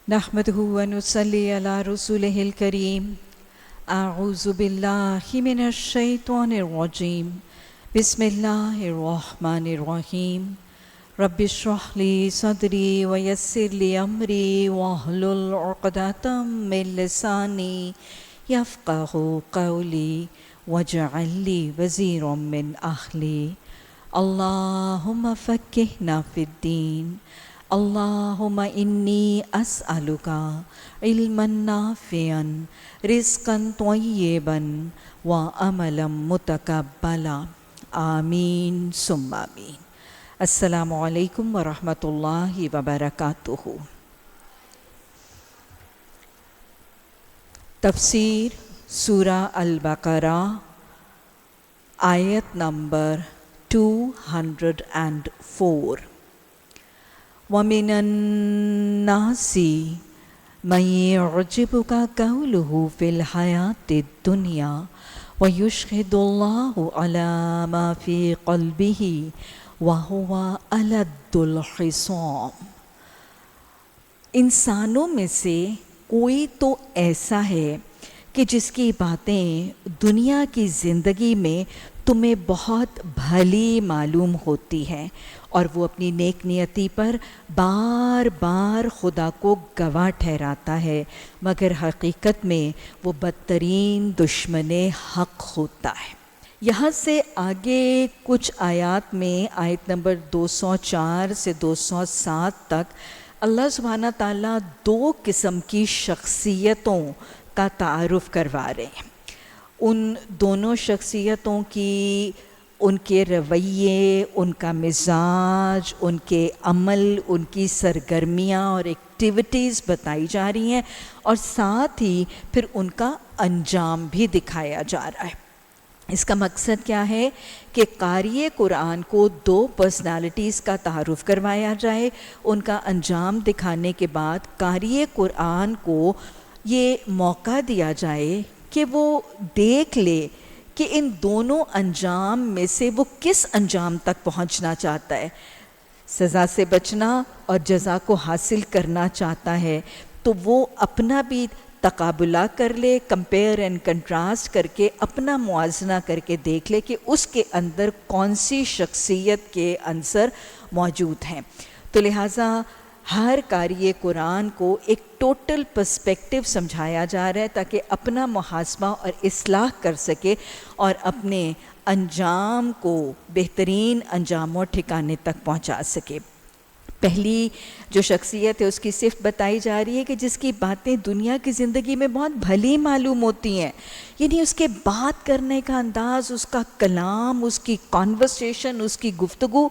نحمده ونصلي على رسوله الكريم. أعوذ بالله من الشيطان الرجيم. بسم الله الرحمن الرحيم. رب اشرح لي صدري ويسر لي أمري واحلل عقدة من لساني يفقهوا قولي واجعل لي وزيرا من أهلي. اللهم فقهنا في الدين. اللهم إني أسألك علما نافعا رزقا طيبا وعملا متقبلا آمین ثم آمین. السلام علیکم ورحمۃ اللہ وبرکاتہ. تفسیر سورہ البقرہ آیت نمبر 204. وَمِنَ النَّاسِ مَن يُعْجِبُكَ قَوْلُهُ فِي الْحَيَاةِ الدُّنْيَا وَيُشْهِدُ اللَّهُ عَلَى مَا فِي قَلْبِهِ وَهُوَ أَلَدُّ الْخِصَامِ. انسانوں میں سے کوئی تو ایسا ہے کہ جس کی باتیں دنیا کی زندگی میں تمہیں بہت بھلی معلوم ہوتی ہیں اور وہ اپنی نیک نیتی پر بار بار خدا کو گواہ ٹھہراتا ہے، مگر حقیقت میں وہ بدترین دشمن حق ہوتا ہے. یہاں سے آگے کچھ آیات میں آیت نمبر 204 سے 207 تک اللہ سبحانہ تعالیٰ دو قسم کی شخصیتوں کا تعارف کروا رہے ہیں. ان دونوں شخصیتوں کی ان کے رویے، ان کا مزاج، ان کے عمل، ان کی سرگرمیاں اور ایکٹیویٹیز بتائی جا رہی ہیں، اور ساتھ ہی پھر ان کا انجام بھی دکھایا جا رہا ہے. اس کا مقصد کیا ہے کہ قاری قرآن کو دو پرسنالٹیز کا تعارف کروایا جائے، ان کا انجام دکھانے کے بعد قاری قرآن کو یہ موقع دیا جائے کہ وہ دیکھ لے کہ ان دونوں انجام میں سے وہ کس انجام تک پہنچنا چاہتا ہے. سزا سے بچنا اور جزا کو حاصل کرنا چاہتا ہے تو وہ اپنا بھی تقابلہ کر لے، کمپیئر اینڈ کنٹراسٹ کر کے اپنا موازنہ کر کے دیکھ لے کہ اس کے اندر کون سی شخصیت کے عنصر موجود ہیں. تو لہٰذا ہر قاری قرآن کو ایک ٹوٹل پرسپیکٹیو سمجھایا جا رہا ہے تاکہ اپنا محاسبہ اور اصلاح کر سکے اور اپنے انجام کو بہترین انجام و ٹھکانے تک پہنچا سکے. پہلی جو شخصیت ہے اس کی صفت بتائی جا رہی ہے کہ جس کی باتیں دنیا کی زندگی میں بہت بھلی معلوم ہوتی ہیں، یعنی اس کے بات کرنے کا انداز، اس کا کلام، اس کی کانورسیشن، اس کی گفتگو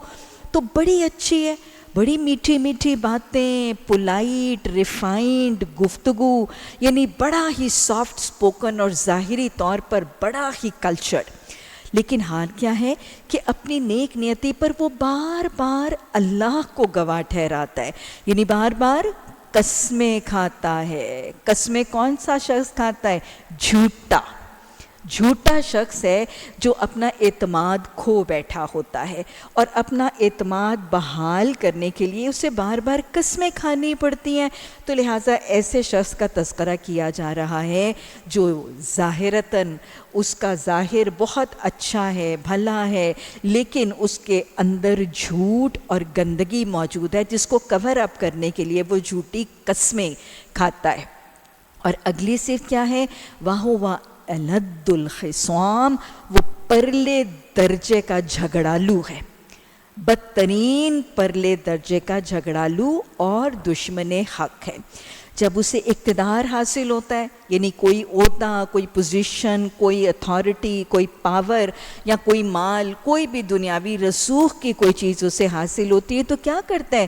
تو بڑی اچھی ہے، بڑی میٹھی میٹھی باتیں، پولائٹ ریفائنڈ گفتگو، یعنی بڑا ہی سافٹ سپوکن اور ظاہری طور پر بڑا ہی کلچرڈ. لیکن حال کیا ہے کہ اپنی نیک نیتی پر وہ بار بار اللہ کو گواہ ٹھہراتا ہے، یعنی بار بار قسمیں کھاتا ہے. قسمیں کون سا شخص کھاتا ہے؟ جھوٹا شخص ہے جو اپنا اعتماد کھو بیٹھا ہوتا ہے، اور اپنا اعتماد بحال کرنے کے لیے اسے بار بار قسمیں کھانی پڑتی ہیں. تو لہٰذا ایسے شخص کا تذکرہ کیا جا رہا ہے جو ظاہراً اس کا ظاہر بہت اچھا ہے، بھلا ہے، لیکن اس کے اندر جھوٹ اور گندگی موجود ہے جس کو کور اپ کرنے کے لیے وہ جھوٹی قسمیں کھاتا ہے. اور اگلی صفت کیا ہے؟ وَهُوَ أَلَدُّ الْخِصَامِ، وہ پرلے درجے کا جھگڑالو ہے، بدترین پرلے درجے کا جھگڑالو اور دشمن حق ہے. جب اسے اقتدار حاصل ہوتا ہے، یعنی کوئی عہدہ، کوئی پوزیشن، کوئی اتھارٹی، کوئی پاور یا کوئی مال، کوئی بھی دنیاوی رسوخ کی کوئی چیز اسے حاصل ہوتی ہے تو کیا کرتا ہے؟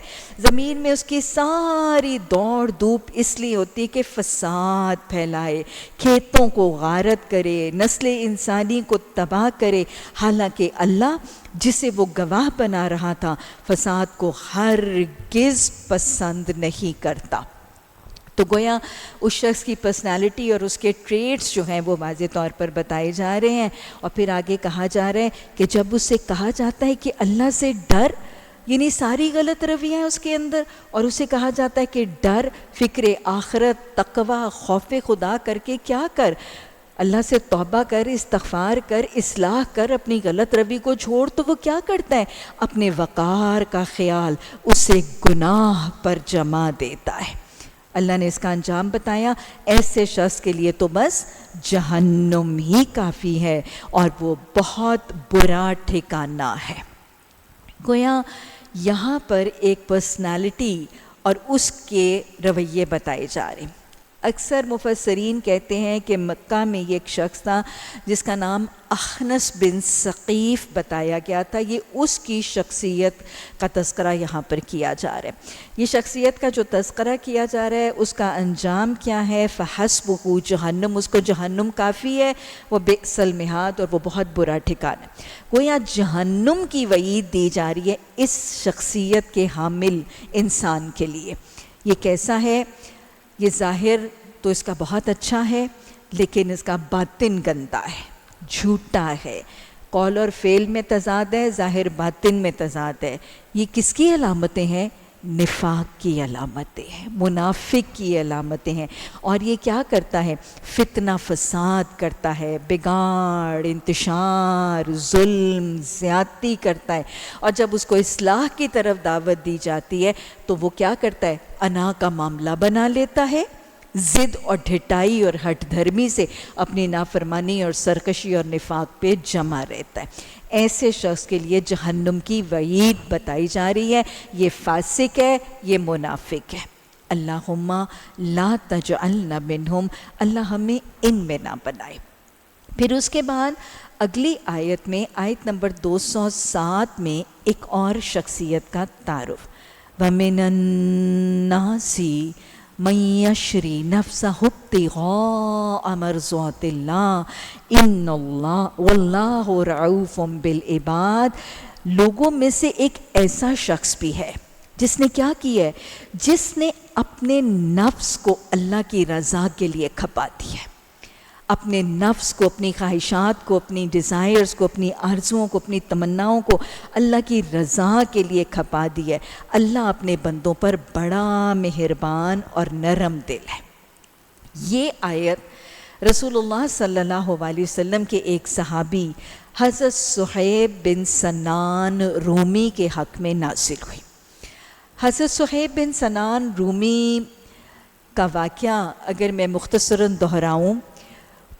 زمین میں اس کی ساری دوڑ دھوپ اس لیے ہوتی ہے کہ فساد پھیلائے، کھیتوں کو غارت کرے، نسل انسانی کو تباہ کرے. حالانکہ اللہ جسے وہ گواہ بنا رہا تھا فساد کو ہرگز پسند نہیں کرتا. تو گویا اس شخص کی پرسنالٹی اور اس کے ٹریٹس جو ہیں وہ واضح طور پر بتائے جا رہے ہیں. اور پھر آگے کہا جا رہا ہے کہ جب اس سے کہا جاتا ہے کہ اللہ سے ڈر یعنی ساری غلط رویاں ہیں اس کے اندر، اور اسے کہا جاتا ہے کہ ڈر، فکر آخرت، تقوی، خوف خدا کر کے کیا کر، اللہ سے توبہ کر، استغفار کر، اصلاح کر، اپنی غلط روی کو چھوڑ. تو وہ کیا کرتا ہے؟ اپنے وقار کا خیال اسے گناہ پر جما دیتا ہے. اللہ نے اس کا انجام بتایا، ایسے شخص کے لیے تو بس جہنم ہی کافی ہے، اور وہ بہت برا ٹھکانہ ہے. گویا یہاں پر ایک پرسنالٹی اور اس کے رویے بتائے جا رہے ہیں. اکثر مفسرین کہتے ہیں کہ مکہ میں یہ ایک شخص تھا جس کا نام اخنس بن ثقیف بتایا گیا تھا. یہ اس کی شخصیت کا تذکرہ یہاں پر کیا جا رہا ہے. یہ شخصیت کا جو تذکرہ کیا جا رہا ہے اس کا انجام کیا ہے؟ فحسبہ جہنم، اس کو جہنم کافی ہے، وہ بئس المہاد، اور وہ بہت برا ٹھکانہ ہے. گویا جہنم کی وعید دی جا رہی ہے اس شخصیت کے حامل انسان کے لیے. یہ کیسا ہے؟ یہ ظاہر تو اس کا بہت اچھا ہے، لیکن اس کا باطن گندا ہے، جھوٹا ہے، قول اور فعل میں تضاد ہے، ظاہر باطن میں تضاد ہے. یہ کس کی علامتیں ہیں؟ نفاق کی علامتیں ہیں، منافق کی علامتیں ہیں. اور یہ کیا کرتا ہے؟ فتنہ فساد کرتا ہے، بگاڑ، انتشار، ظلم، زیادتی کرتا ہے. اور جب اس کو اصلاح کی طرف دعوت دی جاتی ہے تو وہ کیا کرتا ہے؟ انا کا معاملہ بنا لیتا ہے، ضد اور ڈھٹائی اور ہٹ دھرمی سے اپنی نافرمانی اور سرکشی اور نفاق پہ جمع رہتا ہے. ایسے شخص کے لیے جہنم کی وعید بتائی جا رہی ہے. یہ فاسق ہے، یہ منافق ہے. اللہم لا تجعلنا منہم، اللہ ہمیں ان میں نہ بنائے. پھر اس کے بعد اگلی آیت میں، آیت نمبر 207 میں ایک اور شخصیت کا تعارف. وَمِنَ النَّاسِ مَن يَشْرِي نَفْسَهُ ابْتِغَاءَ مَرْضَاتِ اللَّهِ إِنَّ اللَّهَ وَاللَّهُ رَءُوفٌ بِالْعِبَادِ. لوگوں میں سے ایک ایسا شخص بھی ہے جس نے کیا کیا ہے؟ جس نے اپنے نفس کو اللہ کی رضا کے لیے کھپا دیا ہے. اپنے نفس کو، اپنی خواہشات کو، اپنی ڈیزائرز کو، اپنی آرزوؤں کو، اپنی تمناؤں کو اللہ کی رضا کے لیے کھپا دیا ہے. اللہ اپنے بندوں پر بڑا مہربان اور نرم دل ہے. یہ آیت رسول اللہ صلی اللہ علیہ وسلم کے ایک صحابی حضرت صہیب بن سنان رومی کے حق میں نازل ہوئی. حضرت صہیب بن سنان رومی کا واقعہ اگر میں مختصراً دہراؤں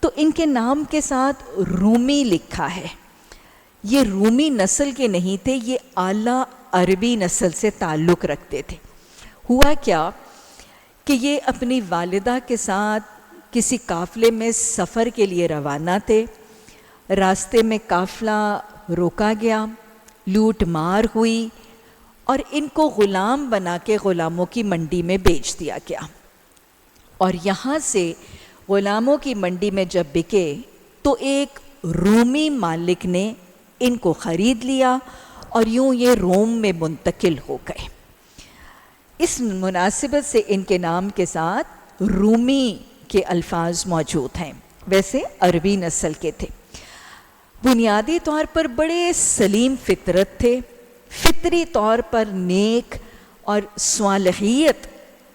تو ان کے نام کے ساتھ رومی لکھا ہے. یہ رومی نسل کے نہیں تھے، یہ اعلیٰ عربی نسل سے تعلق رکھتے تھے. ہوا کیا کہ یہ اپنی والدہ کے ساتھ کسی قافلے میں سفر کے لیے روانہ تھے. راستے میں قافلہ روکا گیا، لوٹ مار ہوئی، اور ان کو غلام بنا کے غلاموں کی منڈی میں بیچ دیا گیا. اور یہاں سے غلاموں کی منڈی میں جب بکے تو ایک رومی مالک نے ان کو خرید لیا اور یوں یہ روم میں منتقل ہو گئے. اس مناسبت سے ان کے نام کے ساتھ رومی کے الفاظ موجود ہیں. ویسے عربی نسل کے تھے. بنیادی طور پر بڑے سلیم فطرت تھے، فطری طور پر نیک اور صالحیت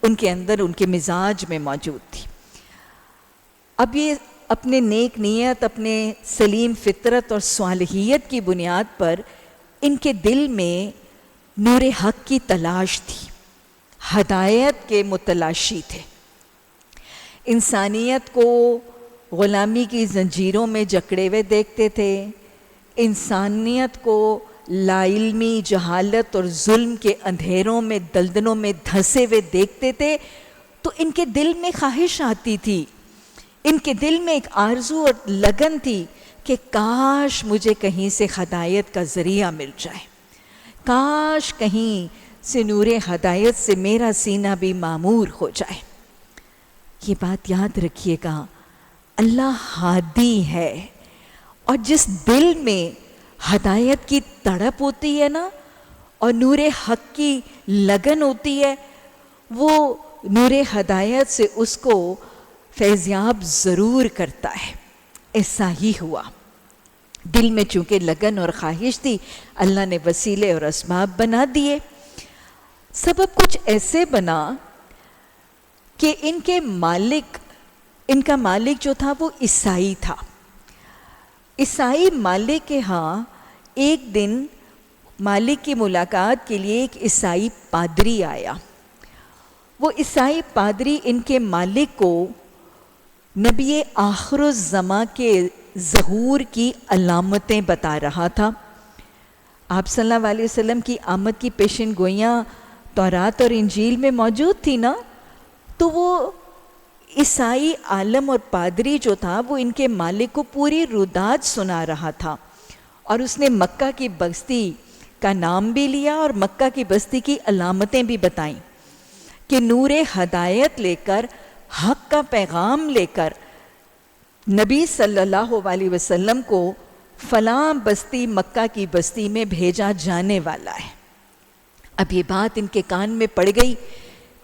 ان کے اندر، ان کے مزاج میں موجود تھی. اب یہ اپنے نیک نیت، اپنے سلیم فطرت اور صالحیت کی بنیاد پر ان کے دل میں نور حق کی تلاش تھی، ہدایت کے متلاشی تھے. انسانیت کو غلامی کی زنجیروں میں جکڑے ہوئے دیکھتے تھے، انسانیت کو لا علمی، جہالت اور ظلم کے اندھیروں میں، دلدلوں میں دھنسے ہوئے دیکھتے تھے. تو ان کے دل میں خواہش آتی تھی، ان کے دل میں ایک آرزو اور لگن تھی کہ کاش مجھے کہیں سے ہدایت کا ذریعہ مل جائے، کاش کہیں سے نور ہدایت سے میرا سینہ بھی معمور ہو جائے. یہ بات یاد رکھیے گا، اللہ ہادی ہے، اور جس دل میں ہدایت کی تڑپ ہوتی ہے نا، اور نور حق کی لگن ہوتی ہے، وہ نور ہدایت سے اس کو فیضیاب ضرور کرتا ہے. ایسا ہی ہوا. دل میں چونکہ لگن اور خواہش تھی، اللہ نے وسیلے اور اسباب بنا دیے۔ سبب کچھ ایسے بنا کہ ان کا مالک جو تھا وہ عیسائی تھا۔ عیسائی مالک کے ہاں ایک دن مالک کی ملاقات کے لیے ایک عیسائی پادری آیا۔ وہ عیسائی پادری ان کے مالک کو نبی آخر الزماں کے ظہور کی علامتیں بتا رہا تھا۔ آپ صلی اللہ علیہ وسلم کی آمد کی پیشن گوئیاں تورات اور انجیل میں موجود تھی نا، تو وہ عیسائی عالم اور پادری جو تھا وہ ان کے مالک کو پوری روداد سنا رہا تھا، اور اس نے مکہ کی بستی کا نام بھی لیا اور مکہ کی بستی کی علامتیں بھی بتائیں کہ نور ہدایت لے کر، حق کا پیغام لے کر نبی صلی اللہ علیہ وسلم کو فلاں بستی مکہ کی بستی میں بھیجا جانے والا ہے۔ اب یہ بات ان کے کان میں پڑ گئی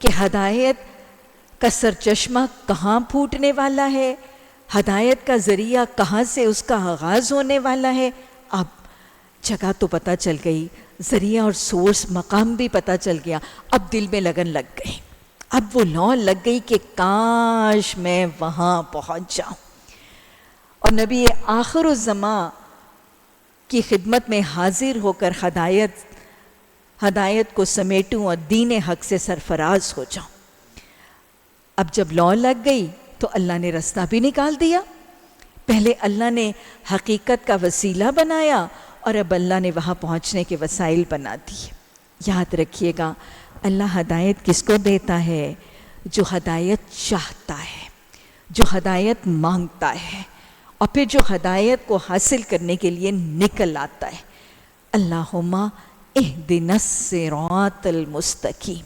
کہ ہدایت کا سرچشمہ کہاں پھوٹنے والا ہے، ہدایت کا ذریعہ کہاں سے اس کا آغاز ہونے والا ہے۔ اب جگہ تو پتہ چل گئی، ذریعہ اور سورس مقام بھی پتہ چل گیا، اب دل میں لگن لگ گئی، اب وہ لو لگ گئی کہ کاش میں وہاں پہنچ جاؤں اور نبی آخر الزماں کی خدمت میں حاضر ہو کر ہدایت کو سمیٹوں اور دین حق سے سرفراز ہو جاؤں۔ اب جب لو لگ گئی تو اللہ نے رستہ بھی نکال دیا۔ پہلے اللہ نے حقیقت کا وسیلہ بنایا اور اب اللہ نے وہاں پہنچنے کے وسائل بنا دیے۔ یاد رکھیے گا، اللہ ہدایت کس کو دیتا ہے؟ جو ہدایت چاہتا ہے، جو ہدایت مانگتا ہے، اور پھر جو ہدایت کو حاصل کرنے کے لیے نکل آتا ہے۔ اللہم اہدنا الصراط المستقیم۔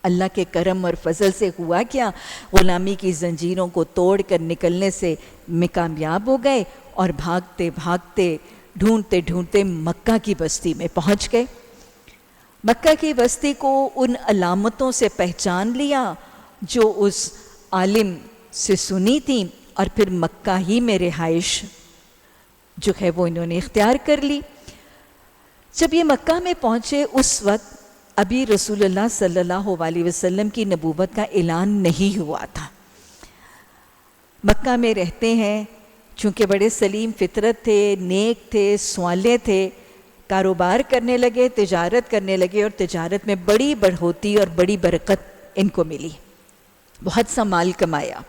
اللہ کے کرم اور فضل سے ہوا کیا؟ غلامی کی زنجیروں کو توڑ کر نکلنے سے میں کامیاب ہو گئے اور بھاگتے بھاگتے ڈھونڈتے ڈھونڈتے مکہ کی بستی میں پہنچ گئے۔ مکہ کی بستی کو ان علامتوں سے پہچان لیا جو اس عالم سے سنی تھیں، اور پھر مکہ ہی میں رہائش جو ہے وہ انہوں نے اختیار کر لی۔ جب یہ مکہ میں پہنچے اس وقت ابھی رسول اللہ صلی اللہ علیہ وسلم کی نبوت کا اعلان نہیں ہوا تھا۔ مکہ میں رہتے ہیں، چونکہ بڑے سلیم فطرت تھے، نیک تھے، صالح تھے، کاروبار کرنے لگے، تجارت کرنے لگے، اور تجارت میں بڑی بڑھوتی اور بڑی برکت ان کو ملی، بہت سا مال کمایا۔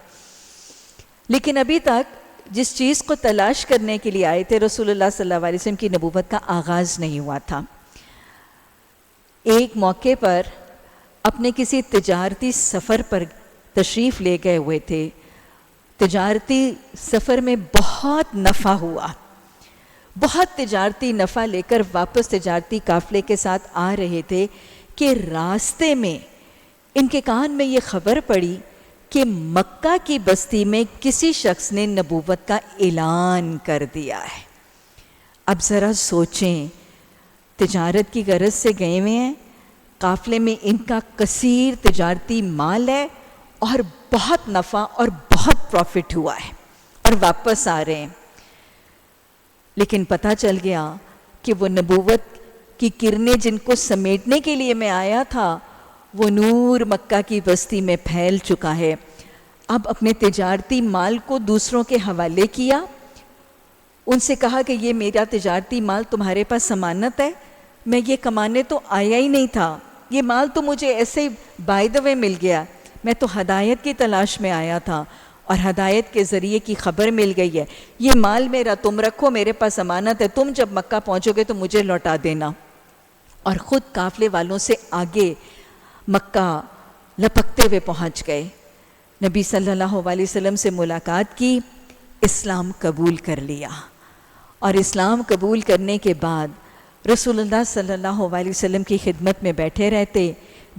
لیکن ابھی تک جس چیز کو تلاش کرنے کے لیے آئے تھے، رسول اللہ صلی اللہ علیہ وسلم کی نبوت کا آغاز نہیں ہوا تھا۔ ایک موقع پر اپنے کسی تجارتی سفر پر تشریف لے گئے ہوئے تھے، تجارتی سفر میں بہت نفع ہوا، بہت تجارتی نفع لے کر واپس تجارتی قافلے کے ساتھ آ رہے تھے کہ راستے میں ان کے کان میں یہ خبر پڑی کہ مکہ کی بستی میں کسی شخص نے نبوت کا اعلان کر دیا ہے۔ اب ذرا سوچیں، تجارت کی غرض سے گئے ہوئے ہیں، قافلے میں ان کا کثیر تجارتی مال ہے اور بہت نفع اور بہت پروفٹ ہوا ہے، اور واپس آ رہے ہیں۔ لیکن پتہ چل گیا کہ وہ نبوت کی کرنیں جن کو سمیٹنے کے لیے میں آیا تھا، وہ نور مکہ کی بستی میں پھیل چکا ہے۔ اب اپنے تجارتی مال کو دوسروں کے حوالے کیا، ان سے کہا کہ یہ میرا تجارتی مال تمہارے پاس ضمانت ہے، میں یہ کمانے تو آیا ہی نہیں تھا، یہ مال تو مجھے ایسے ہی بائی دا وے مل گیا، میں تو ہدایت کی تلاش میں آیا تھا اور ہدایت کے ذریعے کی خبر مل گئی ہے، یہ مال میرا تم رکھو، میرے پاس ضمانت ہے، تم جب مکہ پہنچو گے تو مجھے لوٹا دینا۔ اور خود قافلے والوں سے آگے مکہ لپکتے ہوئے پہنچ گئے، نبی صلی اللہ علیہ وسلم سے ملاقات کی، اسلام قبول کر لیا، اور اسلام قبول کرنے کے بعد رسول اللہ صلی اللہ علیہ وسلم کی خدمت میں بیٹھے رہتے،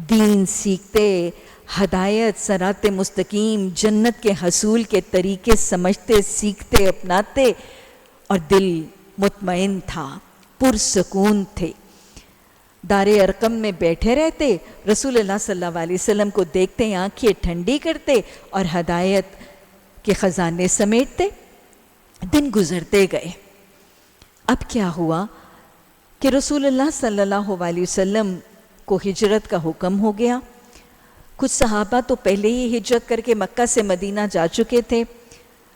دین سیکھتے، ہدایت، صراط مستقیم، جنت کے حصول کے طریقے سمجھتے، سیکھتے، اپناتے، اور دل مطمئن تھا، پرسکون تھے۔ دار ارقم میں بیٹھے رہتے، رسول اللہ صلی اللہ علیہ وسلم کو دیکھتے، آنکھیں ٹھنڈی کرتے اور ہدایت کے خزانے سمیٹتے۔ دن گزرتے گئے، اب کیا ہوا کہ رسول اللہ صلی اللہ علیہ وسلم کو ہجرت کا حکم ہو گیا. کچھ صحابہ تو پہلے ہی ہجرت کر کے مکہ سے مدینہ جا چکے تھے.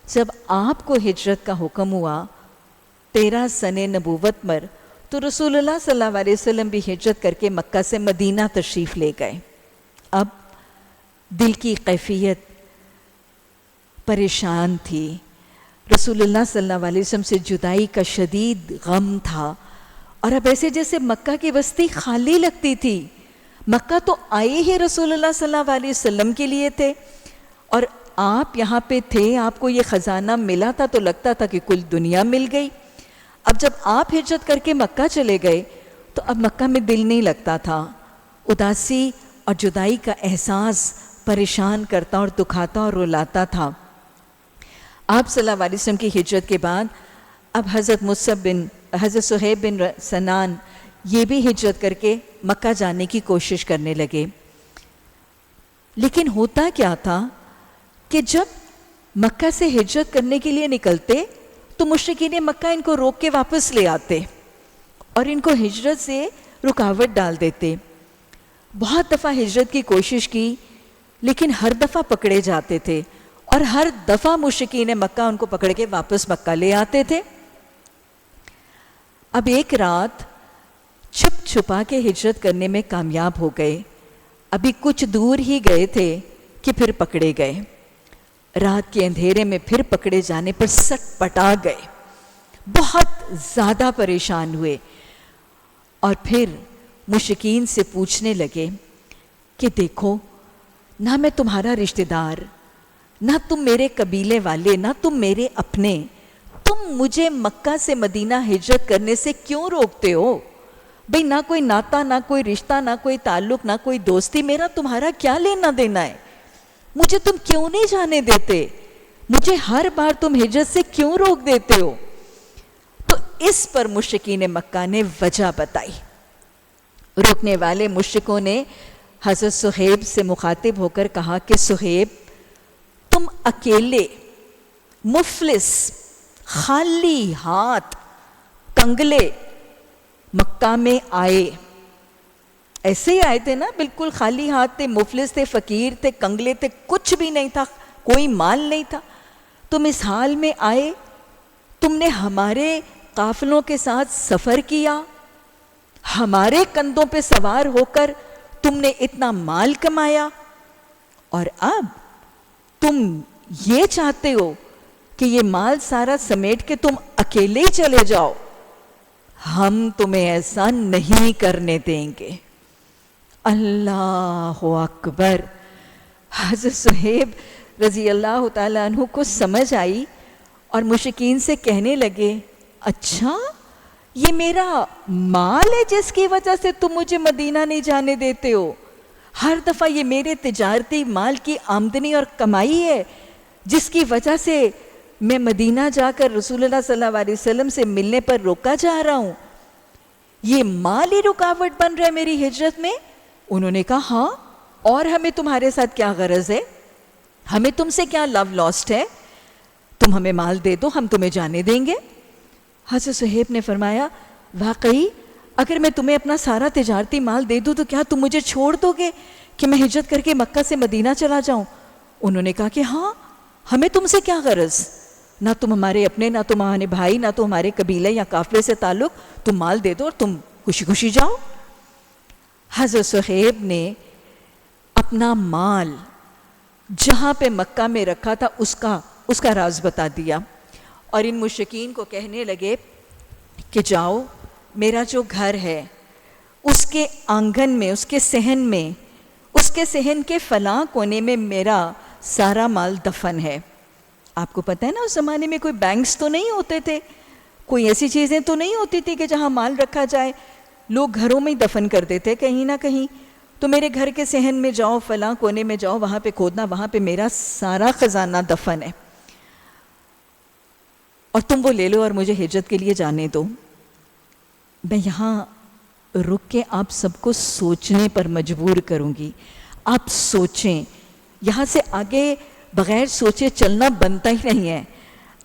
جب آپ کو ہجرت کا حکم ہوا 13 سنِ نبوت پر، تو رسول اللہ صلی اللہ علیہ وسلم بھی ہجرت کر کے مکہ سے مدینہ تشریف لے گئے. اب دل کی کیفیت پریشان تھی. رسول اللہ صلی اللہ علیہ وسلم سے جدائی کا شدید غم تھا، اور اب ایسے جیسے مکہ کی بستی خالی لگتی تھی. مکہ تو آئے ہی رسول اللہ صلی اللہ علیہ وسلم کے لیے تھے، اور آپ یہاں پہ تھے، آپ کو یہ خزانہ ملا تھا تو لگتا تھا کہ کل دنیا مل گئی. اب جب آپ ہجرت کر کے مکہ چلے گئے تو اب مکہ میں دل نہیں لگتا تھا. اداسی اور جدائی کا احساس پریشان کرتا اور دکھاتا اور رلاتا تھا. آپ صلی اللہ علیہ وسلم کی ہجرت کے بعد اب حضرت صہیب بن سنان یہ بھی ہجرت کر کے مکہ جانے کی کوشش کرنے لگے. لیکن ہوتا کیا تھا کہ جب مکہ سے ہجرت کرنے کے لیے نکلتے تو مشرکین مکہ ان کو روک کے واپس لے آتے اور ان کو ہجرت سے رکاوٹ ڈال دیتے. بہت دفعہ ہجرت کی کوشش کی، لیکن ہر دفعہ پکڑے جاتے تھے، اور ہر دفعہ مشرکین مکہ ان کو پکڑ کے واپس مکہ لے آتے تھے. اب ایک رات چھپ چھپا کے ہجرت کرنے میں کامیاب ہو گئے. ابھی کچھ دور ہی گئے تھے کہ پھر پکڑے گئے. رات کے اندھیرے میں پھر پکڑے جانے پر سٹ پٹا گئے، بہت زیادہ پریشان ہوئے، اور پھر مشرکین سے پوچھنے لگے کہ دیکھو، نہ میں تمہارا رشتہ دار، نہ تم میرے قبیلے والے، نہ تم میرے اپنے، تم مجھے مکہ سے مدینہ ہجرت کرنے سے کیوں روکتے ہو؟ بھئی نہ کوئی ناتا، نہ کوئی رشتہ، نہ کوئی تعلق، نہ کوئی دوستی، میرا تمہارا کیا لینا دینا ہے؟ مجھے تم کیوں نہیں جانے دیتے؟ مجھے ہر بار تم ہجرت سے کیوں روک دیتے ہو؟ تو اس پر مشرکین مکہ نے وجہ بتائی. روکنے والے مشرکوں نے حضرت صہیب سے مخاطب ہو کر کہا کہ صہیب، تم اکیلے مفلس خالی ہاتھ کنگلے مکہ میں آئے. ایسے ہی آئے تھے نا، بالکل خالی ہاتھ تھے، مفلس تھے، فقیر تھے، کنگلے تھے، کچھ بھی نہیں تھا، کوئی مال نہیں تھا. تم اس حال میں آئے، تم نے ہمارے قافلوں کے ساتھ سفر کیا، ہمارے کندھوں پہ سوار ہو کر تم نے اتنا مال کمایا، اور اب تم یہ چاہتے ہو کہ یہ مال سارا سمیٹ کے تم اکیلے ہی چلے جاؤ. ہم تمہیں ایسا نہیں کرنے دیں گے. اللہ اکبر. حضرت صہیب رضی اللہ تعالیٰ عنہ کو سمجھ آئی اور مشرکین سے کہنے لگے، اچھا یہ میرا مال ہے جس کی وجہ سے تم مجھے مدینہ نہیں جانے دیتے ہو؟ ہر دفعہ یہ میرے تجارتی مال کی آمدنی اور کمائی ہے جس کی وجہ سے میں مدینہ جا کر رسول اللہ صلی اللہ علیہ وسلم سے ملنے پر روکا جا رہا ہوں؟ یہ مال ہی رکاوٹ بن رہا ہے میری ہجرت میں؟ انہوں نے کہا ہاں، اور ہمیں تمہارے ساتھ کیا غرض ہے؟ ہمیں تم سے کیا لو لاسٹ ہے؟ تم ہمیں مال دے دو، ہم تمہیں جانے دیں گے. حضرت صہیب نے فرمایا، واقعی اگر میں تمہیں اپنا سارا تجارتی مال دے دوں تو کیا تم مجھے چھوڑ دو گے کہ میں ہجرت کر کے مکہ سے مدینہ چلا جاؤں؟ انہوں نے کہا کہ ہاں، ہمیں تم سے کیا غرض؟ نہ تم ہمارے اپنے، نہ تم ہمارے بھائی، نہ تو ہمارے قبیلے یا قافلے سے تعلق، تم مال دے دو اور تم خوشی خوشی جاؤ. حضرت صہیب نے اپنا مال جہاں پہ مکہ میں رکھا تھا اس کا راز بتا دیا، اور ان مشرکین کو کہنے لگے کہ جاؤ، میرا جو گھر ہے اس کے آنگن میں، اس کے صحن کے فلاں کونے میں میرا سارا مال دفن ہے. آپ کو پتہ ہے نا اس زمانے میں کوئی بینکس تو نہیں ہوتے تھے، کوئی ایسی چیزیں تو نہیں ہوتی تھی کہ جہاں مال رکھا جائے، لوگ گھروں میں ہی دفن کر دیتے کہیں نہ کہیں. تو میرے گھر کے صحن میں جاؤ، فلاں کونے میں جاؤ، وہاں پہ کھودنا، وہاں پہ میرا سارا خزانہ دفن ہے، اور تم وہ لے لو اور مجھے ہجرت کے لیے جانے دو. میں یہاں رک کے آپ سب کو سوچنے پر مجبور کروں گی. آپ سوچیں، یہاں سے آگے بغیر سوچے چلنا بنتا ہی نہیں ہے.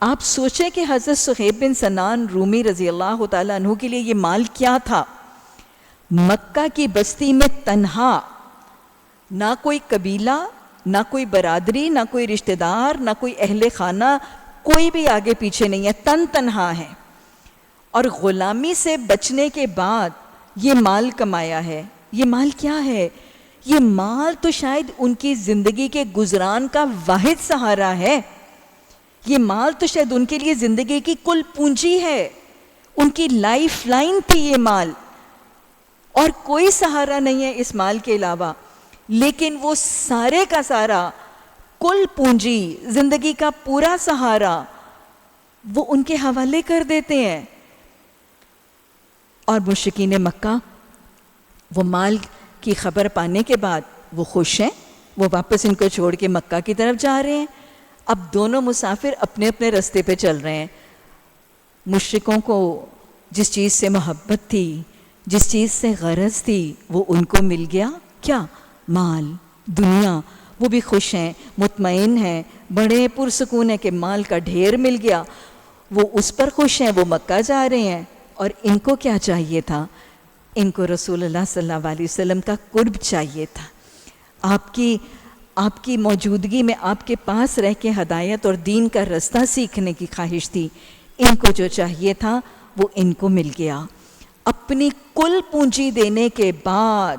آپ سوچیں کہ حضرت صہیب بن سنان رومی رضی اللہ تعالیٰ عنہ کے لیے یہ مال کیا تھا؟ مکہ کی بستی میں تنہا، نہ کوئی قبیلہ، نہ کوئی برادری، نہ کوئی رشتہ دار، نہ کوئی اہل خانہ، کوئی بھی آگے پیچھے نہیں ہے، تنہا ہے، اور غلامی سے بچنے کے بعد یہ مال کمایا ہے۔ یہ مال کیا ہے؟ یہ مال تو شاید ان کی زندگی کے گزران کا واحد سہارا ہے، یہ مال تو شاید ان کے لیے زندگی کی کل پونجی ہے، ان کی لائف لائن تھی یہ مال، اور کوئی سہارا نہیں ہے اس مال کے علاوہ، لیکن وہ سارے کا سارا کل پونجی، زندگی کا پورا سہارا وہ ان کے حوالے کر دیتے ہیں۔ اور مشرکین مکہ وہ مال کی خبر پانے کے بعد وہ خوش ہیں، وہ واپس ان کو چھوڑ کے مکہ کی طرف جا رہے ہیں۔ اب دونوں مسافر اپنے اپنے رستے پہ چل رہے ہیں۔ مشرکوں کو جس چیز سے محبت تھی، جس چیز سے غرض تھی، وہ ان کو مل گیا، کیا؟ مال، دنیا۔ وہ بھی خوش ہیں، مطمئن ہیں، بڑے پرسکون ہیں کہ مال کا ڈھیر مل گیا، وہ اس پر خوش ہیں، وہ مکہ جا رہے ہیں۔ اور ان کو کیا چاہیے تھا؟ ان کو رسول اللہ صلی اللہ علیہ وسلم کا قرب چاہیے تھا، آپ کی موجودگی میں آپ کے پاس رہ کے ہدایت اور دین کا رستہ سیکھنے کی خواہش تھی۔ ان کو جو چاہیے تھا وہ ان کو مل گیا۔ اپنی کل پونجی دینے کے بعد،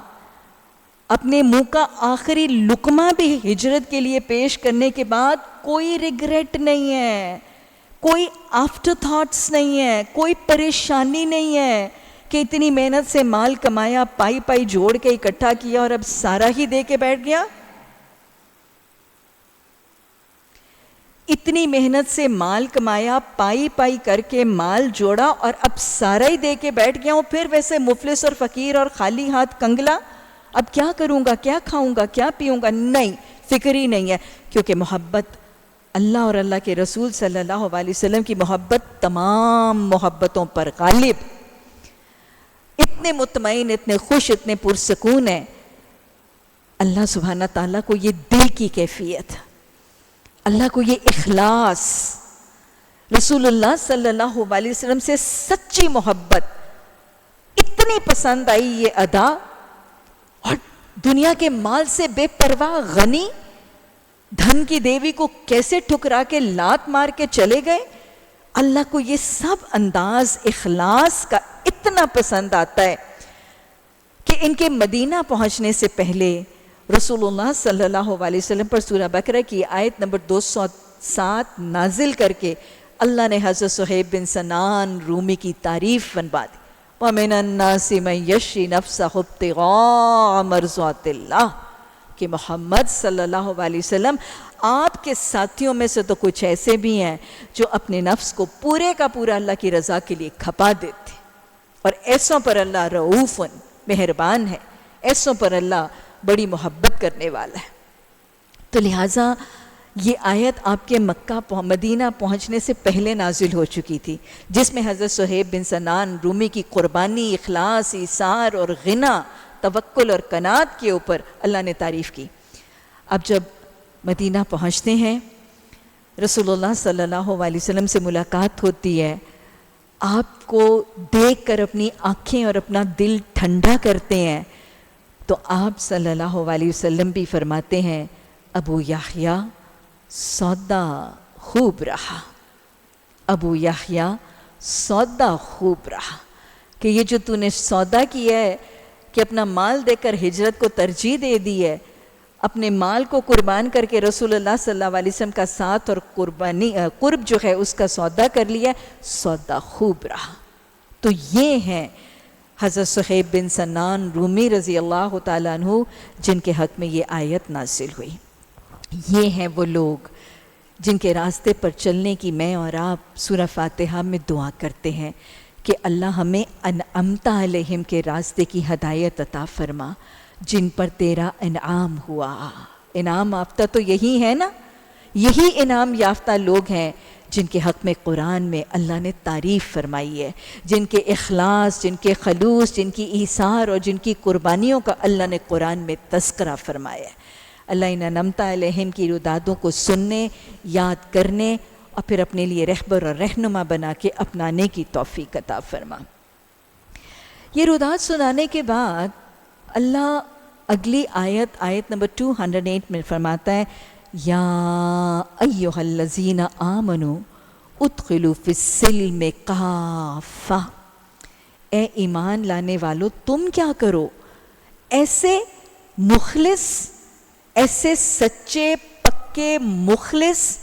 اپنے منہ کا آخری لقمہ بھی ہجرت کے لیے پیش کرنے کے بعد کوئی ریگریٹ نہیں ہے، کوئی آفٹر تھاٹس نہیں ہے، کوئی پریشانی نہیں ہے کہ اتنی محنت سے مال کمایا، پائی پائی جوڑ کے اکٹھا کیا اور اب سارا ہی دے کے بیٹھ گیا۔ اتنی محنت سے مال کمایا، پائی پائی کر کے مال جوڑا اور اب سارا ہی دے کے بیٹھ گیا ہوں، پھر ویسے مفلس اور فقیر اور خالی ہاتھ کنگلا، اب کیا کروں گا، کیا کھاؤں گا، کیا پیوں گا؟ نہیں، فکر ہی نہیں ہے، کیونکہ محبت اللہ اور اللہ کے رسول صلی اللہ علیہ وسلم کی محبت تمام محبتوں پر غالب۔ اتنے مطمئن، اتنے خوش، اتنے پرسکون ہیں۔ اللہ سبحانہ تعالیٰ کو یہ دل کی کیفیت، اللہ کو یہ اخلاص، رسول اللہ صلی اللہ علیہ وسلم سے سچی محبت اتنی پسند آئی، یہ ادا، اور دنیا کے مال سے بے پرواہ غنی، دھن کی دیوی کو کیسے ٹھکرا کے لات مار کے چلے گئے۔ اللہ کو یہ سب انداز اخلاص کا اتنا پسند آتا ہے کہ ان کے مدینہ پہنچنے سے پہلے رسول اللہ صلی اللہ علیہ وسلم پر سورہ بقرہ کی آیت نمبر 207 نازل کر کے اللہ نے حضرت صہیب بن سنان رومی کی تعریف بنوا دی۔ وَمِنَ النَّاسِ مَن يَشْرِي نَفْسَهُ ابْتِغَاءَ مَرْضَاتِ اللَّهِ، کہ محمد صلی اللہ علیہ وسلم آپ کے ساتھیوں میں سے تو کچھ ایسے بھی ہیں جو اپنے نفس کو پورے کا پورا اللہ کی رضا کے لیے کھپا دیتے، اور ایسوں پر اللہ رؤوف مہربان ہے، ایسوں پر اللہ بڑی محبت کرنے والا ہے۔ تو لہٰذا یہ آیت آپ کے مدینہ پہنچنے سے پہلے نازل ہو چکی تھی، جس میں حضرت صہیب بن سنان رومی کی قربانی، اخلاص، ایثار اور غنا، توکل اور قناعت کے اوپر اللہ نے تعریف کی۔ اب جب مدینہ پہنچتے ہیں، رسول اللہ صلی اللہ علیہ وسلم سے ملاقات ہوتی ہے، آپ کو دیکھ کر اپنی آنکھیں اور اپنا دل ٹھنڈا کرتے ہیں، تو آپ صلی اللہ علیہ وسلم بھی فرماتے ہیں، ابو یحییٰ سودا خوب رہا، ابو یحییٰ سودا خوب رہا، کہ یہ جو تو نے سودا کیا ہے کہ اپنا مال دے کر ہجرت کو ترجیح دے دی ہے، اپنے مال کو قربان کر کے رسول اللہ صلی اللہ علیہ وسلم کا ساتھ اور قرب جو ہے اس کا سودا کر لیا، سودا خوب رہا۔ تو یہ ہیں حضرت صہیب بن سنان رومی رضی اللہ تعالیٰ عنہ جن کے حق میں یہ آیت نازل ہوئی۔ یہ ہیں وہ لوگ جن کے راستے پر چلنے کی میں اور آپ سورہ فاتحہ میں دعا کرتے ہیں کہ اللہ ہمیں انعمت علیہم کے راستے کی ہدایت عطا فرما، جن پر تیرا انعام ہوا۔ انعام یافتہ تو یہی ہے نا، یہی انعام یافتہ لوگ ہیں جن کے حق میں قرآن میں اللہ نے تعریف فرمائی ہے، جن کے اخلاص، جن کے خلوص، جن کی ایثار اور جن کی قربانیوں کا اللہ نے قرآن میں تذکرہ فرمایا ہے۔ اللہ ان انعمت علیہم کی رودادوں کو سننے، یاد کرنے اور پھر اپنے لیے رہبر اور رہنما بنا کے اپنانے کی توفیق عطا فرما۔ یہ رودات سنانے کے بعد اللہ اگلی آیت نمبر 208 میں فرماتا ہے یا ایھا الذین آمنوا ادخلوا فی السلم کافہ، اے ایمان لانے والو تم کیا کرو، ایسے مخلص، ایسے سچے پکے مخلص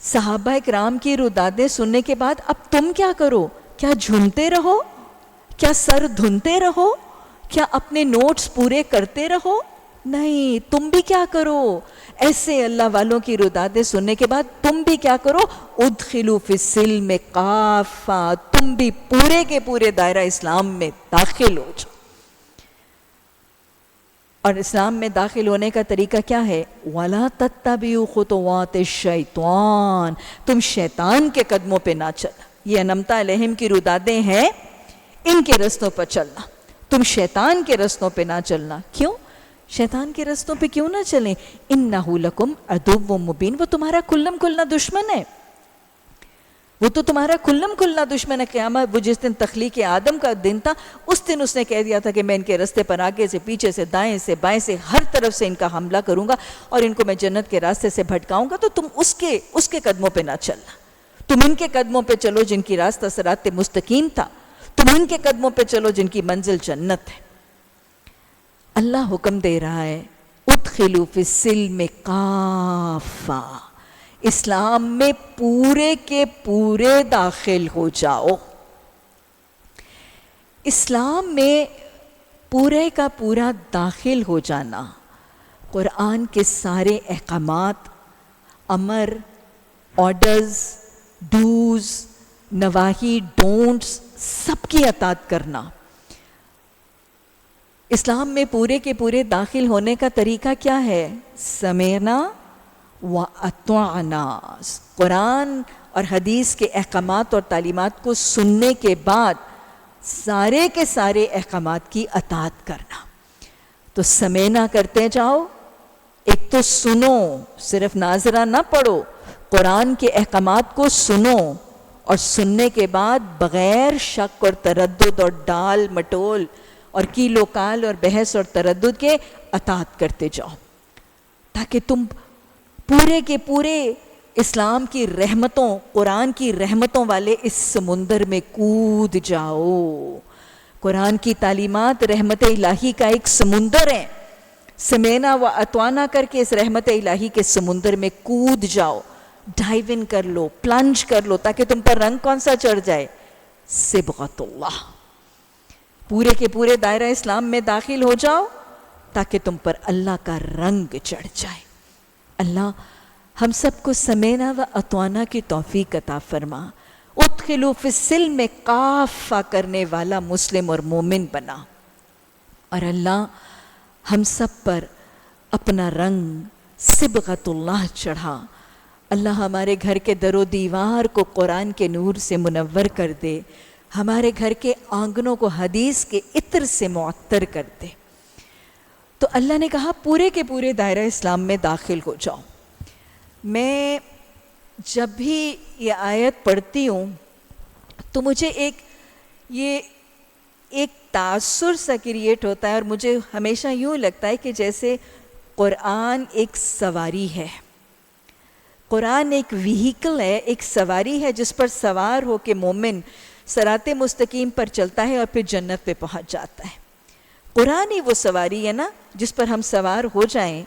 صحابہ کرام کی رودادیں سننے کے بعد اب تم کیا کرو؟ کیا جھومتے رہو؟ کیا سر دھنتے رہو؟ کیا اپنے نوٹس پورے کرتے رہو؟ نہیں، تم بھی کیا کرو؟ ایسے اللہ والوں کی رودادیں سننے کے بعد تم بھی کیا کرو؟ ادخلوا فی السلم کافہ، تم بھی پورے کے پورے دائرہ اسلام میں داخل ہو جاؤ۔ اور اسلام میں داخل ہونے کا طریقہ کیا ہے؟ وَلَا تَتَّبِعُوا خُطُوَاتِ الشَّيْطَانِ، تم شیطان کے قدموں پہ نہ چلنا۔ یہ انمتا علیہم کی رودادیں ہیں، ان کے رستوں پر چلنا، تم شیطان کے رستوں پہ نہ چلنا۔ کیوں؟ شیطان کے رستوں پہ کیوں نہ چلیں؟ اِنَّهُ لَكُمْ عَدُوٌّ مُبِينٌ، وہ تمہارا کھلم کھلا دشمن ہے، وہ تو تمہارا کھلم کھلا دشمن ہے۔ قیامت، وہ جس دن تخلیق آدم کا دن تھا، اس دن اس نے کہہ دیا تھا کہ میں ان کے رستے پر آگے سے، پیچھے سے، دائیں سے، بائیں سے، ہر طرف سے ان کا حملہ کروں گا اور ان کو میں جنت کے راستے سے بھٹکاؤں گا، تو تم اس کے قدموں پہ نہ چلنا، تم ان کے قدموں پہ چلو جن کی راستہ صراط مستقیم تھا، تم ان کے قدموں پہ چلو جن کی منزل جنت ہے۔ اللہ حکم دے رہا ہے ادخلوا فی السلم کافہ، اسلام میں پورے کے پورے داخل ہو جاؤ۔ اسلام میں پورے کا پورا داخل ہو جانا قرآن کے سارے احکامات، امر، آرڈرز، ڈوز، نواہی، ڈونٹس، سب کی اطاعت کرنا۔ اسلام میں پورے کے پورے داخل ہونے کا طریقہ کیا ہے؟ سمعنا وَأَطَعْنَا، قرآن اور حدیث کے احکامات اور تعلیمات کو سننے کے بعد سارے کے سارے احکامات کی اطاعت کرنا۔ تو سمعنا کرتے جاؤ، ایک تو سنو، صرف ناظرہ نہ پڑھو، قرآن کے احکامات کو سنو اور سننے کے بعد بغیر شک اور تردد اور ڈال مٹول اور کیل و کال اور بحث اور تردد کے اطاعت کرتے جاؤ، تاکہ تم پورے کے پورے اسلام کی رحمتوں، قرآن کی رحمتوں والے اس سمندر میں کود جاؤ۔ قرآن کی تعلیمات رحمت الہی کا ایک سمندر ہے، سمعنا و اطعنا کر کے اس رحمت الہی کے سمندر میں کود جاؤ، ڈائیو ان کر لو، پلنج کر لو، تاکہ تم پر رنگ کون سا چڑھ جائے؟ صبغت اللہ۔ پورے کے پورے دائرہ اسلام میں داخل ہو جاؤ تاکہ تم پر اللہ کا رنگ چڑھ جائے۔ اللہ ہم سب کو سمعنا و اطعنا کی توفیق عطا فرما، ادخلوا فی السلم کافہ کرنے والا مسلم اور مومن بنا، اور اللہ ہم سب پر اپنا رنگ صبغت اللہ چڑھا۔ اللہ ہمارے گھر کے در و دیوار کو قرآن کے نور سے منور کر دے، ہمارے گھر کے آنگنوں کو حدیث کے عطر سے معطر کر دے۔ تو اللہ نے کہا پورے کے پورے دائرہ اسلام میں داخل ہو جاؤ۔ میں جب بھی یہ آیت پڑھتی ہوں تو مجھے ایک تاثر سا کریٹ ہوتا ہے، اور مجھے ہمیشہ یوں لگتا ہے کہ جیسے قرآن ایک سواری ہے، قرآن ایک وہیکل ہے، ایک سواری ہے جس پر سوار ہو کے مومن صراط مستقیم پر چلتا ہے اور پھر جنت پہ پہنچ جاتا ہے۔ قرآن ہی وہ سواری ہے نا جس پر ہم سوار ہو جائیں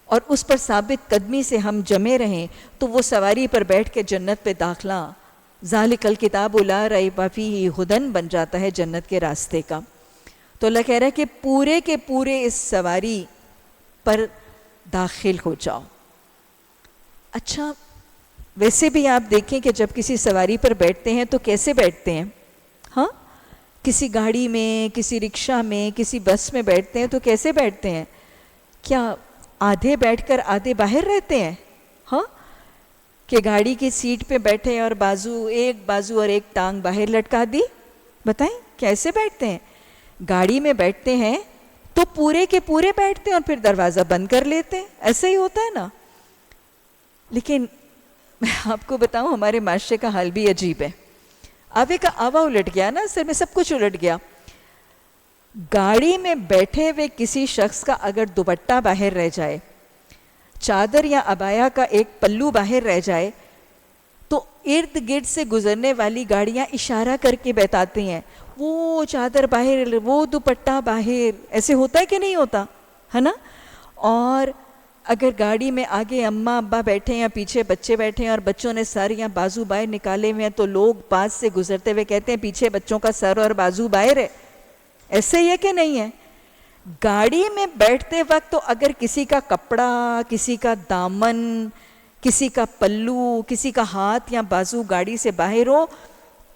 اور اس پر ثابت قدمی سے ہم جمے رہیں تو وہ سواری پر بیٹھ کے جنت پہ داخلہ ذالک الکتاب لا ریب فیہ ھدی بن جاتا ہے جنت کے راستے کا۔ تو اللہ کہہ رہا ہے کہ پورے کے پورے اس سواری پر داخل ہو جاؤ۔ اچھا، ویسے بھی آپ دیکھیں کہ جب کسی سواری پر بیٹھتے ہیں تو کیسے بیٹھتے ہیں؟ ہاں، کسی گاڑی میں، کسی رکشہ میں، کسی بس میں بیٹھتے ہیں تو کیسے بیٹھتے ہیں؟ کیا آدھے بیٹھ کر آدھے باہر رہتے ہیں؟ ہاں، کہ گاڑی کی سیٹ پہ بیٹھے اور ایک بازو اور ایک ٹانگ باہر لٹکا دی؟ بتائیں کیسے بیٹھتے ہیں؟ گاڑی میں بیٹھتے ہیں تو پورے کے پورے بیٹھتے ہیں اور پھر دروازہ بند کر لیتے ہیں، ایسا ہی ہوتا ہے نا۔ لیکن میں آپ کو بتاؤں ہمارے معاشرے کا حال بھی عجیب ہے. آوے کا آوا الٹ گیا نا، سر میں سب کچھ الٹ گیا. گاڑی میں بیٹھے ہوئے کسی شخص کا اگر دوپٹہ باہر رہ جائے، چادر یا عبایا کا ایک پلو باہر رہ جائے، تو ارد گرد سے گزرنے والی گاڑیاں اشارہ کر کے بتاتی ہیں وہ چادر باہر، وہ دوپٹہ باہر. ایسے ہوتا ہے کہ نہیں ہوتا ہے نا؟ اور اگر گاڑی میں آگے اماں ابا بیٹھے ہیں یا پیچھے بچے بیٹھے ہیں اور بچوں نے سر یا بازو باہر نکالے ہوئے ہیں، تو لوگ پاس سے گزرتے ہوئے کہتے ہیں پیچھے بچوں کا سر اور بازو باہر ہے. ایسے ہی ہے کہ نہیں ہے؟ گاڑی میں بیٹھتے وقت تو اگر کسی کا کپڑا، کسی کا دامن، کسی کا پلو، کسی کا ہاتھ یا بازو گاڑی سے باہر ہو